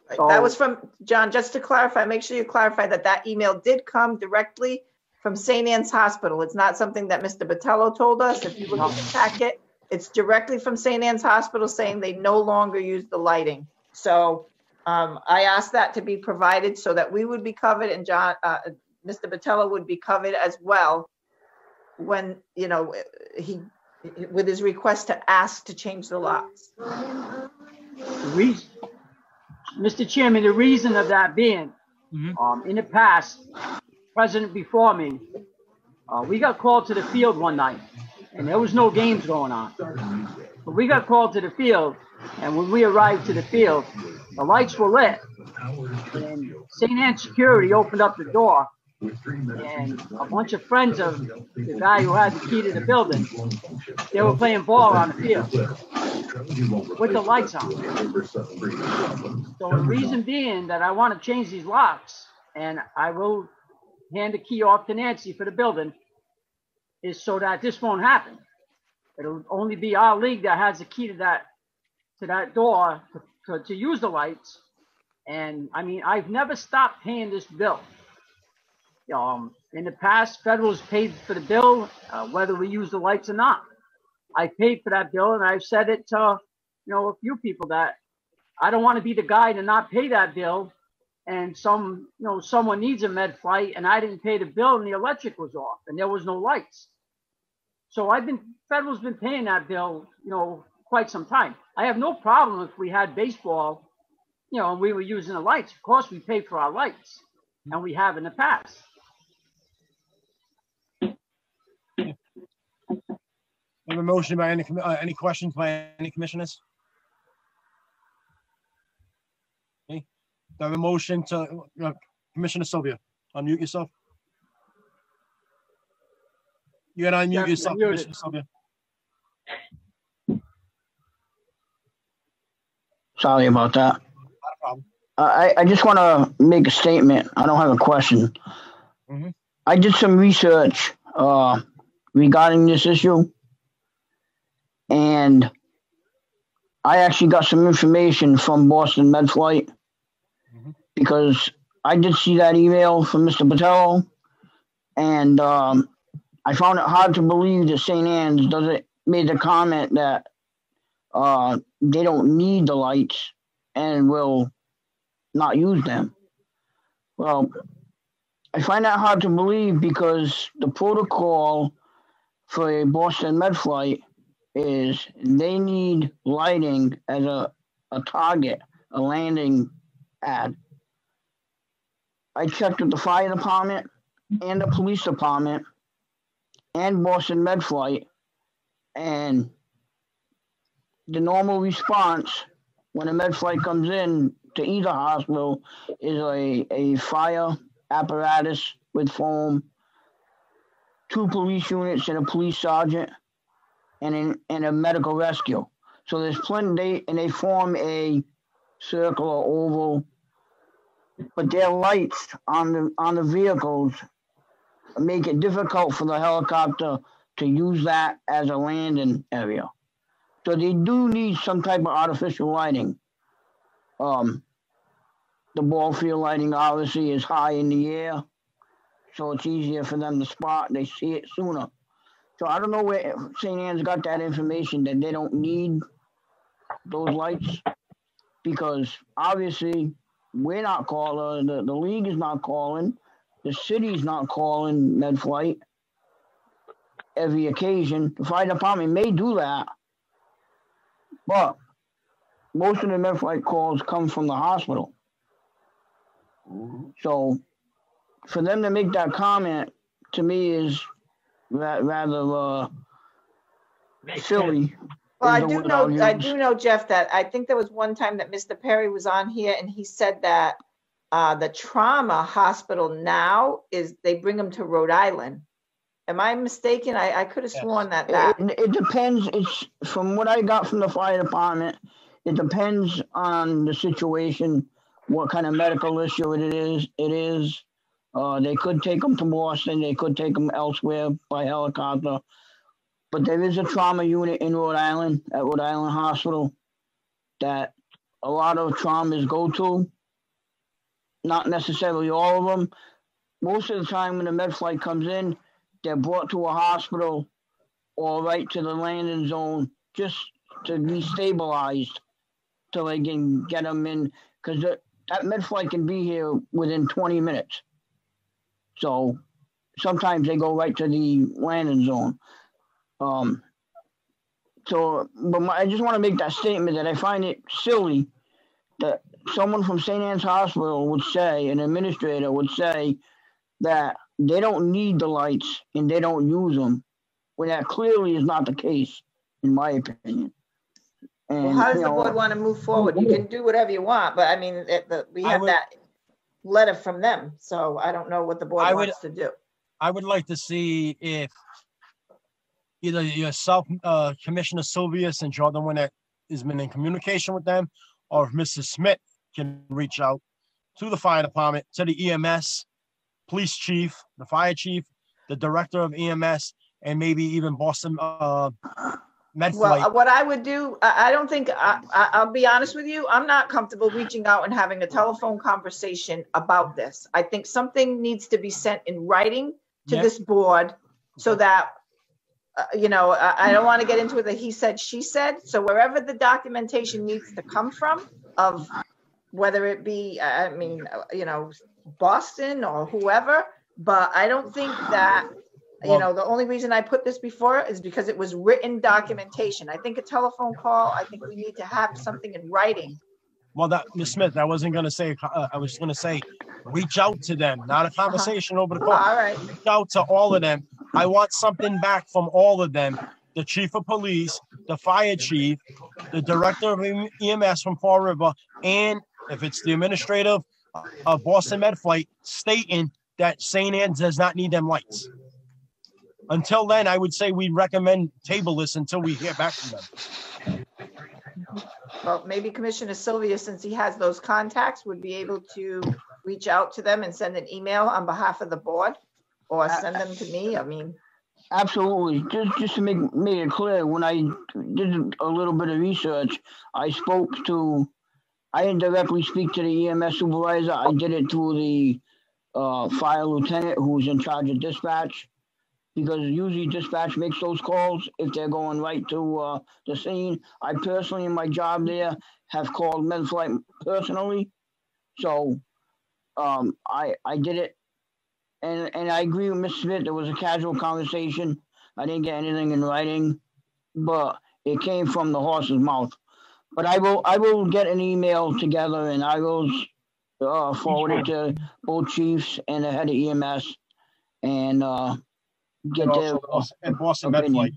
That was from, John, just to clarify, make sure you clarify that email did come directly from St. Anne's Hospital. It's not something that Mr. Botello told us. If you look at the packet, it's directly from St. Anne's Hospital saying they no longer use the lighting. So I asked that to be provided so that we would be covered, and John, Mr. Botello would be covered as well when, you know, with his request to ask to change the locks. Mr. Chairman, the reason of that being, in the past, president before me, we got called to the field one night, and there was no games going on. But we got called to the field, and when we arrived to the field, the lights were lit, and St. Anne's security opened up the door, and a bunch of friends of the guy who had the key to the building, they were playing ball on the field with the lights on. So the reason being that I want to change these locks, and I will hand the key off to Nancy for the building, is so that this won't happen. It'll only be our league that has the key to that door to use the lights. And I mean, I've never stopped paying this bill. In the past, Federal's paid for the bill, whether we use the lights or not. I paid for that bill, and I've said it to, a few people that I don't want to be the guy to not pay that bill, and someone needs a med flight, and I didn't pay the bill, and the electric was off, and there was no lights. So Federal's been paying that bill, quite some time. I have no problem if we had baseball, and we were using the lights. Of course, we pay for our lights, and we have in the past. I have a motion by any questions by any commissioners? Okay. I have a motion to Commissioner Sylvia. Unmute yourself. You gotta unmute yourself, Commissioner Sylvia. Sorry about that. Not a problem. I just want to make a statement. I don't have a question. Mm-hmm. I did some research regarding this issue, and I actually got some information from Boston MedFlight, because I did see that email from Mr. Botello, and I found it hard to believe that St. Anne's made the comment that they don't need the lights and will not use them. Well, I find that hard to believe because the protocol for a Boston MedFlight is they need lighting as a target, a landing pad. I checked with the fire department and the police department and Boston MedFlight, and the normal response when a MedFlight comes in to either hospital is a fire apparatus with foam, 2 police units and a police sergeant, and a medical rescue. So there's plenty, and they form a circle or oval, but their lights on the vehicles make it difficult for the helicopter to use that as a landing area. So they do need some type of artificial lighting. The ball field lighting obviously is high in the air, so it's easier for them to spot. They see it sooner. So I don't know where St. Anne's got that information that they don't need those lights, because obviously we're not calling, the league is not calling, the city's not calling MedFlight every occasion. The fire department may do that, but most of the MedFlight calls come from the hospital. So for them to make that comment, to me, is rather silly. Well, I do know, Jeff, that I think there was one time that Mr. Perry was on here and he said that the trauma hospital now they bring them to Rhode Island. Am I mistaken? I could have sworn that. It depends. It's from what I got from the fire department. It depends on the situation, what kind of medical issue it is. They could take them to Boston. They could take them elsewhere by helicopter. But there is a trauma unit in Rhode Island, at Rhode Island Hospital, that a lot of traumas go to. Not necessarily all of them. Most of the time when the MedFlight comes in, they're brought to a hospital or right to the landing zone just to be stabilized till they can get them in. Because that MedFlight can be here within 20 minutes. So sometimes they go right to the landing zone. I just want to make that statement that I find it silly that someone from St. Anne's Hospital would say, an administrator would say, that they don't need the lights and they don't use them, when that clearly is not the case, in my opinion. And, well, how does the board want to move forward? You can do whatever you want, but I mean, we have that letter from them, so I don't know what the board wants to do. I would like to see if either yourself, Commissioner Silvius, and you're the one that has been in communication with them, or if Mrs. Smith can reach out to the fire department, to the EMS, police chief, the fire chief, the director of EMS, and maybe even Boston MedFlight. Well, what I would do, I don't think, I'll be honest with you, I'm not comfortable reaching out and having a telephone conversation about this. I think something needs to be sent in writing to this board so that, I don't want to get into it that he said, she said. So wherever the documentation needs to come from, of whether it be, Boston or whoever, but I don't think that, the only reason I put this before is because it was written documentation. I think a telephone call, I think we need to have something in writing. Well, Ms. Smith, I wasn't going to say, I was going to say, reach out to them, not a conversation over the phone. All right. Reach out to all of them. I want something back from all of them. The chief of police, the fire chief, the director of EMS from Fall River, and if it's the administrative of Boston MedFlight, stating that St. Anne's does not need them lights. Until then, I would say we recommend table this until we hear back from them. Well, maybe Commissioner Sylvia, since he has those contacts, would be able to reach out to them and send an email on behalf of the board, or send them to me. I mean, absolutely. Just to make it clear, when I did a little bit of research, I didn't directly speak to the EMS supervisor. I did it through the fire lieutenant who's in charge of dispatch, because usually dispatch makes those calls if they're going right to the scene. I personally, in my job there, have called MedFlight personally. So I did it. And I agree with Ms. Smith. There was a casual conversation. I didn't get anything in writing, but it came from the horse's mouth. But I will get an email together and I will forward it to both chiefs and the head of EMS and get their and Boston MedFlight.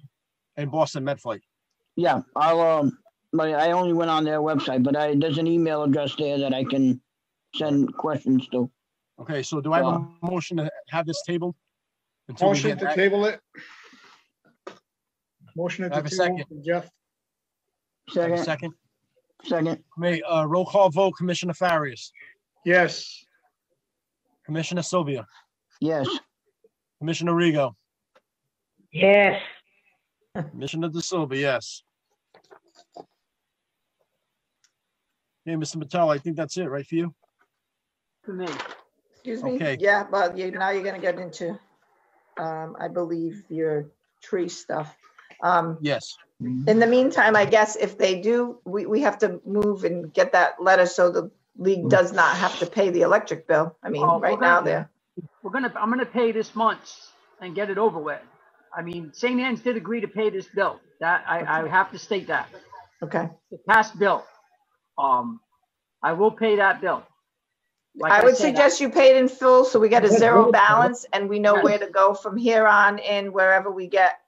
And Boston MedFlight. Yeah, but I only went on their website, but there's an email address there that I can send questions to. Okay, so do I have a motion to have this tabled? Motion to table it. Motion to table, second. Jeff. Second. May roll call vote, Commissioner Farias. Yes. Commissioner Sylvia. Yes. Yes. Commissioner Rigo. Commissioner De Silva, yes. Okay, Mr. Mattel, I think that's it, right, for you? For me. Excuse me? Okay. Yeah, well, now you're gonna get into, I believe, your tree stuff. Yes. In the meantime, I guess if they do, we have to move and get that letter so the league does not have to pay the electric bill. I mean, Oh, right okay. now they're, I'm gonna pay this month and get it over with. I mean, St. Anne's did agree to pay this bill. That I have to state that. okay. The past bill. I will pay that bill. Like I would said, suggest you pay it in full so we get a zero balance and we know where to go from here on in wherever we get,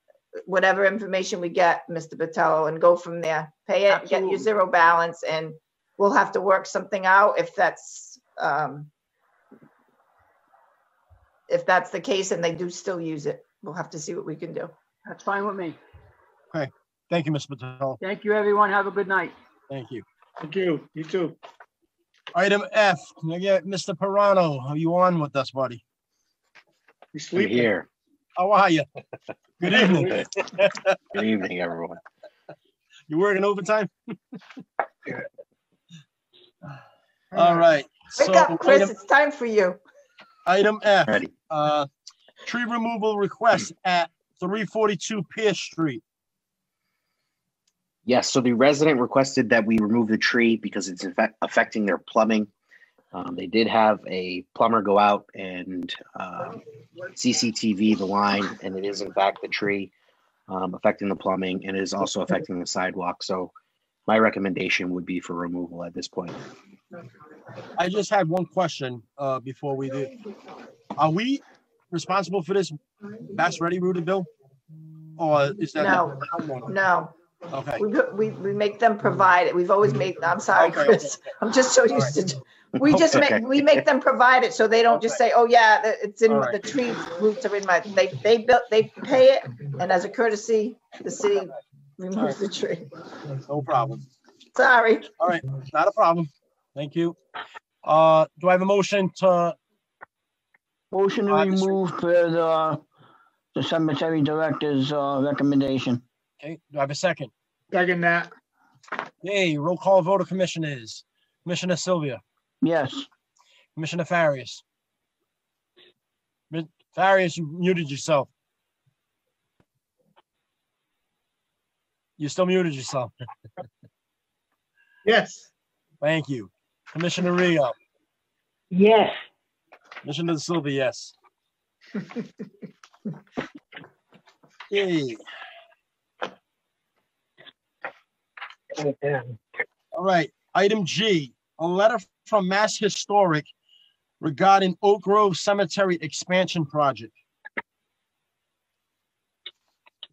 whatever information we get, Mr. Patello, and go from there. Pay it, get your Absolutely. zero balance, and we'll have to work something out if that's the case and they do still use it. We'll have to see what we can do. That's fine with me. Okay. Thank you, Mr. Patel. Thank you, everyone. Have a good night. Thank you. Thank you. You too. Item F, can I get Mr. Pirano? Are you on with us, buddy? You I'm sleeping? here. How are you? Good evening. Good evening, everyone. You working overtime? All right. Wake So up, Chris, item, it's time for you. item F, Ready. tree removal request at 342 Pears Street. Yes, so the resident requested that we remove the tree because it's affecting their plumbing. They did have a plumber go out and CCTV the line, and it is in fact the tree affecting the plumbing, and it is also affecting the sidewalk. So my recommendation would be for removal at this point. I just had one question before we do. Are we responsible for this Bass Ready Rooted bill? Or is that? No. Okay. We make them provide it. We've always made, I'm sorry, Okay, Chris. I'm just so used to, we just Okay. make them provide it so they don't just say, oh yeah, it's in, All right. the tree roots are in my, they pay it. And as a courtesy, the city removes the tree. No problem. Sorry. All right, not a problem. Thank you. Do I have a motion to, Motion to remove per the cemetery director's recommendation. okay, do I have a second? Second that. Hey, roll call vote of commissioners. Commissioner Sylvia, Yes. Commissioner Farias. Farias, you muted yourself. You still muted yourself. Yes. Thank you. Commissioner Rio, Yes. Commissioner Sylvia, yes. Yay. All right, item G, a letter from Mass Historic regarding Oak Grove Cemetery expansion project.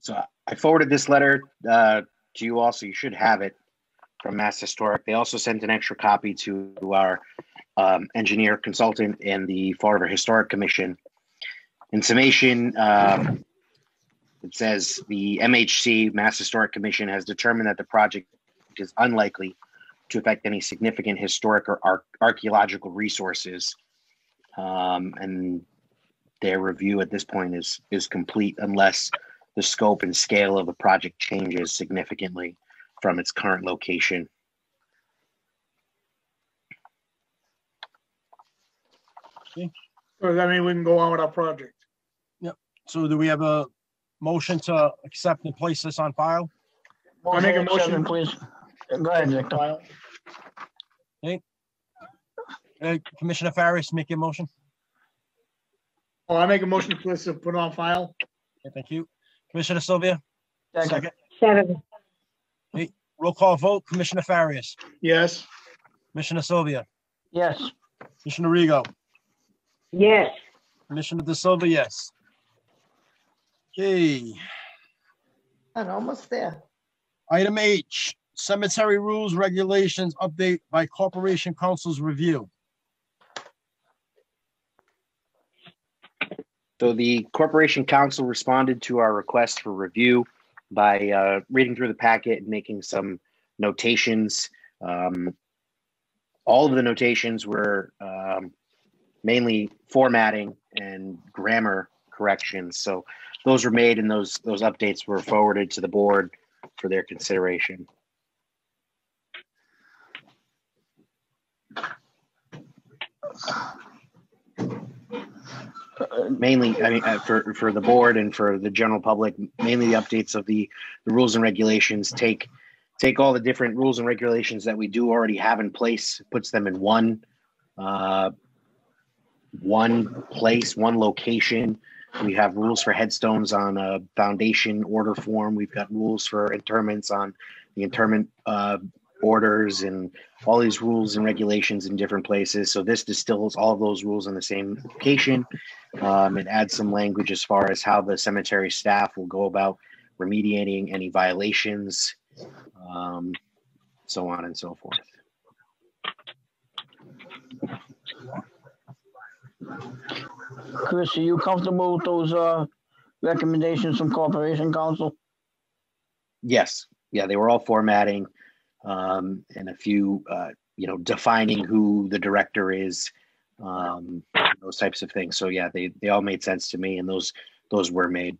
So I forwarded this letter to you also. You should have it from Mass Historic. They also sent an extra copy to our engineer consultant and the Fall River Historic Commission. In summation, it says the MHC, Mass Historic Commission, has determined that the project is unlikely to affect any significant historic or archaeological resources. And their review at this point is complete unless the scope and scale of the project changes significantly from its current location. Okay. So does that mean we can go on with our project? So do we have a motion to accept and place this on file? I make a motion. Please. Go ahead, Victor. File. Commissioner Farias, make your motion. Oh, I make a motion to put on file. Okay, thank you. Commissioner Sylvia, Second. second. Seven. Roll call vote. Commissioner Farias, Yes. Commissioner Sylvia, Yes. Commissioner Rigo, Yes. Commissioner De Silva, yes. Okay, I'm almost there. item H, cemetery rules, regulations, update by Corporation Council's review. So the Corporation Council responded to our request for review by reading through the packet and making some notations. All of the notations were mainly formatting and grammar corrections. So those were made and those updates were forwarded to the board for their consideration. Mainly, I mean, for the board and for the general public, mainly the updates of the rules and regulations. Take all the different rules and regulations that we do already have in place, puts them in one place, one location. We have rules for headstones on a foundation order form. We've got rules for interments on the interment orders, and all these rules and regulations in different places. So this distills all of those rules in the same location. It adds some language as far as how the cemetery staff will go about remediating any violations, so on and so forth. Chris, are you comfortable with those recommendations from Corporation Council? Yes. Yeah, they were all formatting, and a few, defining who the director is, those types of things. So yeah, they all made sense to me, and those were made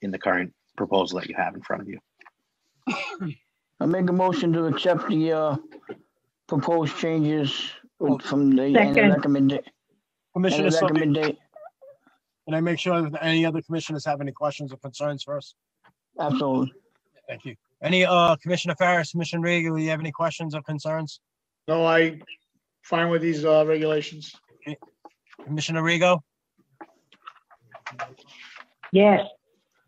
in the current proposal that you have in front of you. I make a motion to accept the proposed changes from the recommendation. Commissioner, can I make sure that any other commissioners have any questions or concerns first? Absolutely. Thank you. Any Commissioner Farris, Commissioner Regal, you have any questions or concerns? No, I fine with these regulations. Okay. Commissioner Rigo? Yes.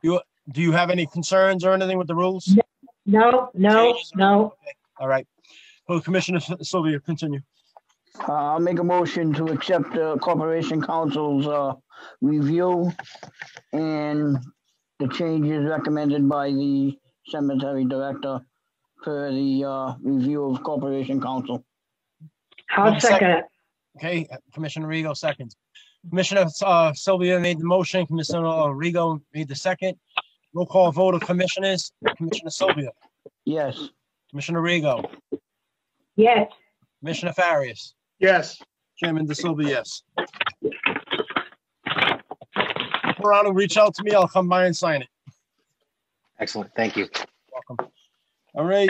Do you have any concerns or anything with the rules? No. Okay. All right. Well, Commissioner Sylvia, continue. I'll make a motion to accept the Corporation Council's review and the changes recommended by the cemetery director for the review of Corporation Council. I'll second it. Okay, Commissioner Rigo seconds. Commissioner Sylvia made the motion. Commissioner Rigo made the second. Roll call vote of commissioners. Commissioner Sylvia. Yes. Commissioner Rigo. Yes. Commissioner Farias. Yes. Chairman DeSilva, yes. Around and reach out to me. I'll come by and sign it. Excellent. Thank you. Welcome. All right.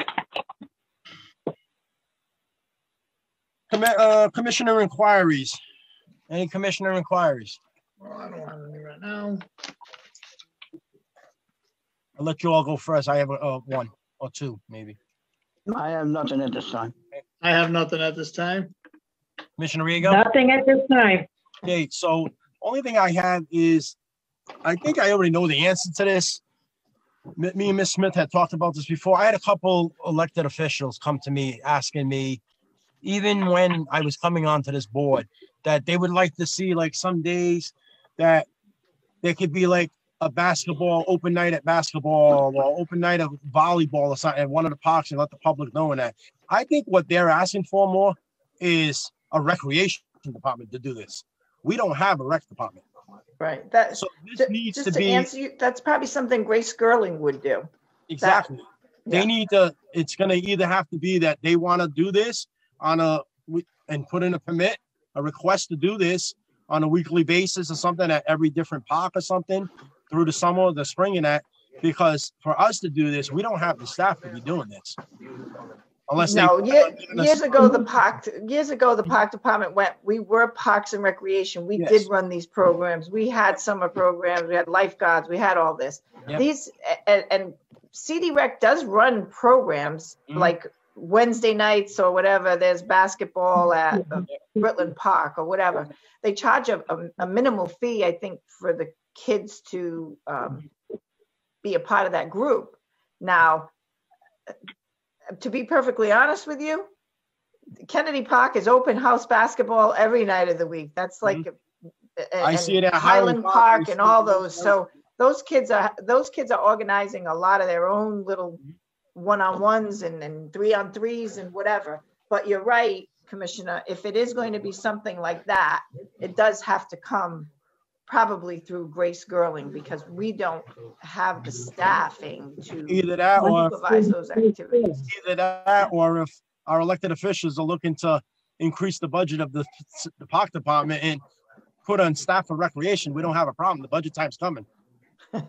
Commissioner inquiries. Any commissioner inquiries? Well, I don't have any right now. I'll let you all go first. I have one or two, maybe. I have nothing at this time. I have nothing at this time. Commissioner Rigo? Nothing at this time. Okay, so only thing I have is, I think I already know the answer to this. Me and Ms. Smith had talked about this before. I had a couple elected officials come to me asking me, even when I was coming onto this board, that they would like to see, like, some days that there could be like a basketball open night at basketball or open night of volleyball or something at one of the parks, and let the public know that. I think what they're asking for more is a recreation department to do this. We don't have a rec department. Right. So this needs just to be. Answer you, that's probably something Grace Gerling would do. Exactly. They need to. It's going to either have to be that they want to do this on and put in a permit, a request to do this on a weekly basis or something at every different park or something through the summer or the spring, and that, because for us to do this, we don't have the staff to be doing this. Unless years ago the park department went. We were Parks and Recreation. We did run these programs. We had summer programs. We had lifeguards. We had all this. Yep. These and CD Rec does run programs like Wednesday nights or whatever. There's basketball at Britland Park or whatever. They charge a minimal fee, I think, for the kids to be a part of that group. Now, to be perfectly honest with you, Kennedy Park is open house basketball every night of the week. That's like I see it at Highland Park and all those. So those kids are organizing a lot of their own little one-on-ones and 3-on-3s and whatever. But you're right, Commissioner, if it is going to be something like that, it does have to come probably through Grace Gerling, because we don't have the staffing to either that or supervise those activities. Either that, or if our elected officials are looking to increase the budget of the park department and put on staff for recreation, we don't have a problem. The budget time's coming. Hey,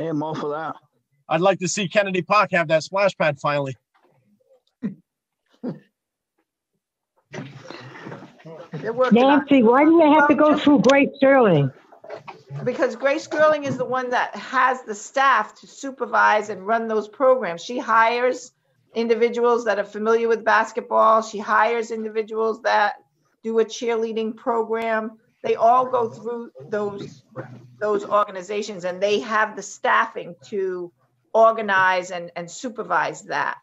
I'm all for that. I'd like to see Kennedy Park have that splash pad finally. They're working on it. Nancy, why do they have to go through Grace Sterling? Because Grace Girling is the one that has the staff to supervise and run those programs. She hires individuals that are familiar with basketball. She hires individuals that do a cheerleading program. They all go through those organizations, and they have the staffing to organize and supervise that.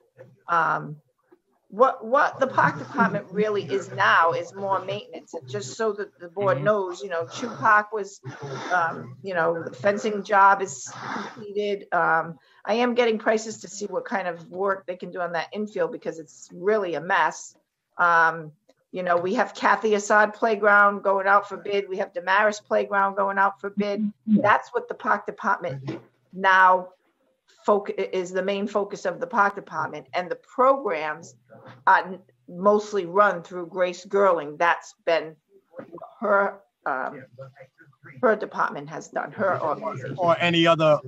What the park department really is now is more maintenance. And just so that the board knows, Chew Park was, the fencing job is completed. I am getting prices to see what kind of work they can do on that infield because it's really a mess. We have Kathy Assad Playground going out for bid. We have Damaris Playground going out for bid. That's what the park department now is the main focus of the park department, and the programs are mostly run through Grace Girling. That's been her department has done, her organization. Or any other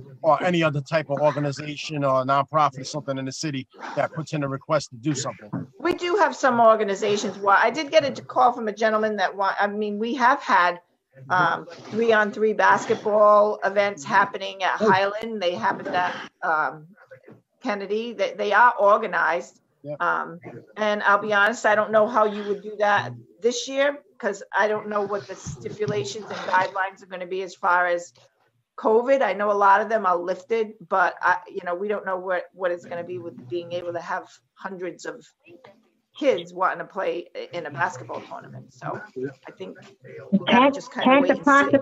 type of organization or nonprofit or something in the city that puts in a request to do something. We do have some organizations. Well, I did get a call from a gentleman that we have had 3-on-3 basketball events happening at Highland. They happened at Kennedy. They are organized. Yep. And I'll be honest, I don't know how you would do that this year because I don't know what the stipulations and guidelines are going to be as far as COVID. I know a lot of them are lifted, but we don't know what it's going to be with being able to have hundreds of kids wanting to play in a basketball tournament. So I think just kind of wait and see.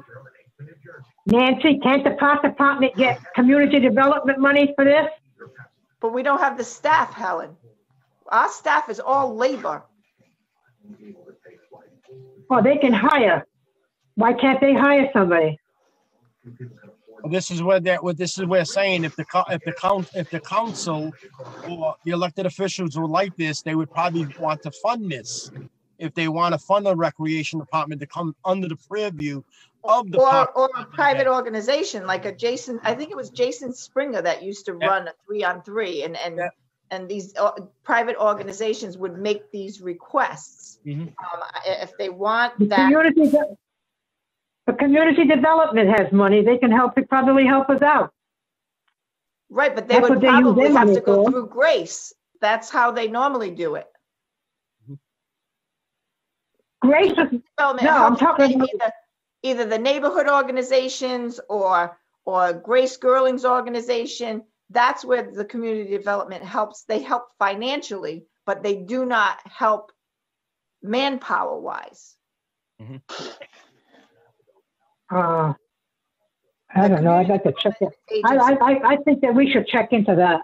Nancy, can't the park department get community development money for this? But we don't have the staff, Helen. Our staff is all labor. Well, they can hire. Why can't they hire somebody? This is what we're saying. If the council or the elected officials would like this, they would probably want to fund this. If they want to fund the recreation department to come under the purview of the or a private organization like I think it was Jason Springer that used to run a 3-on-3, and these private organizations would make these requests. If they want that. The community development has money. They can probably help us out. Right, but they would probably have to go through Grace. That's how they normally do it. Grace is, I'm talking about either the neighborhood organizations or Grace Girling's organization. That's where the community development helps. They help financially, but they do not help manpower wise. I don't know. I'd like to check it. I think that we should check into that.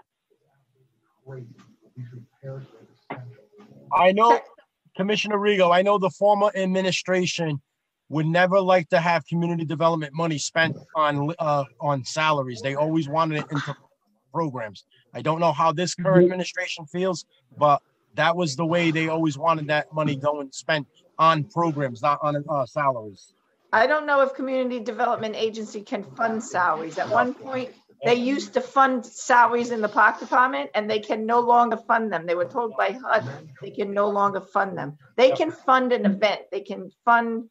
I know, Commissioner Rigo, I know the former administration would never like to have community development money spent on salaries. They always wanted it into programs. I don't know how this current administration feels, but that was the way they always wanted that money going spent on programs, not on salaries. I don't know if Community Development Agency can fund salaries. At one point, they used to fund salaries in the park department, and they can no longer fund them. They were told by HUD they can no longer fund them. They can fund an event. They can fund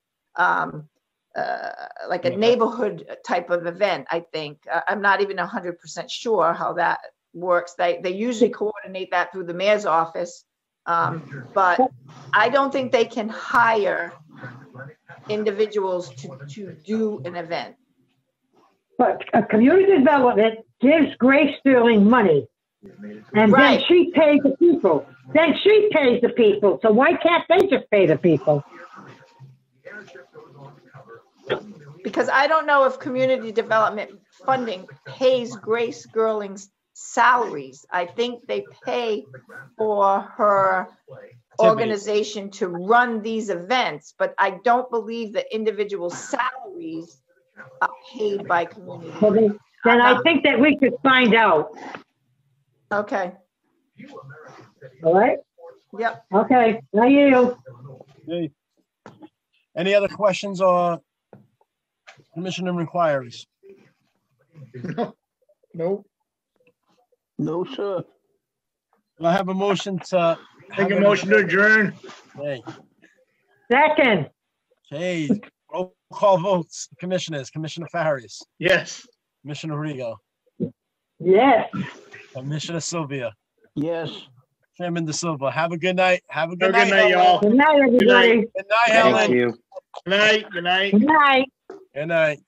like a neighborhood type of event, I think. I'm not even 100% sure how that works. They usually coordinate that through the mayor's office, but I don't think they can hire individuals to do an event. But a community development gives Grace Sterling money, and then she pays the people. So why can't they just pay the people? Because I don't know if community development funding pays Grace Girling's salaries. I think they pay for her organization to run these events, but I don't believe the individual salaries are paid by community. Well, then I think that we should find out. Okay. All right? Yep. Okay. Now you. Okay. Any other questions or commissioner inquiries? No. No, sir. Do I have a motion to Make a motion to adjourn. Okay. Second. Okay, roll call votes. Commissioners, Commissioner Farias, Yes. Commissioner Rigo, Yes. Commissioner Sylvia, Yes. Chairman De Silva. Have a good night. Have a good Have a night, good night, y'all. Good night, everybody. Good night, Thank Helen. you. Good night. Good night. Good night. Good night.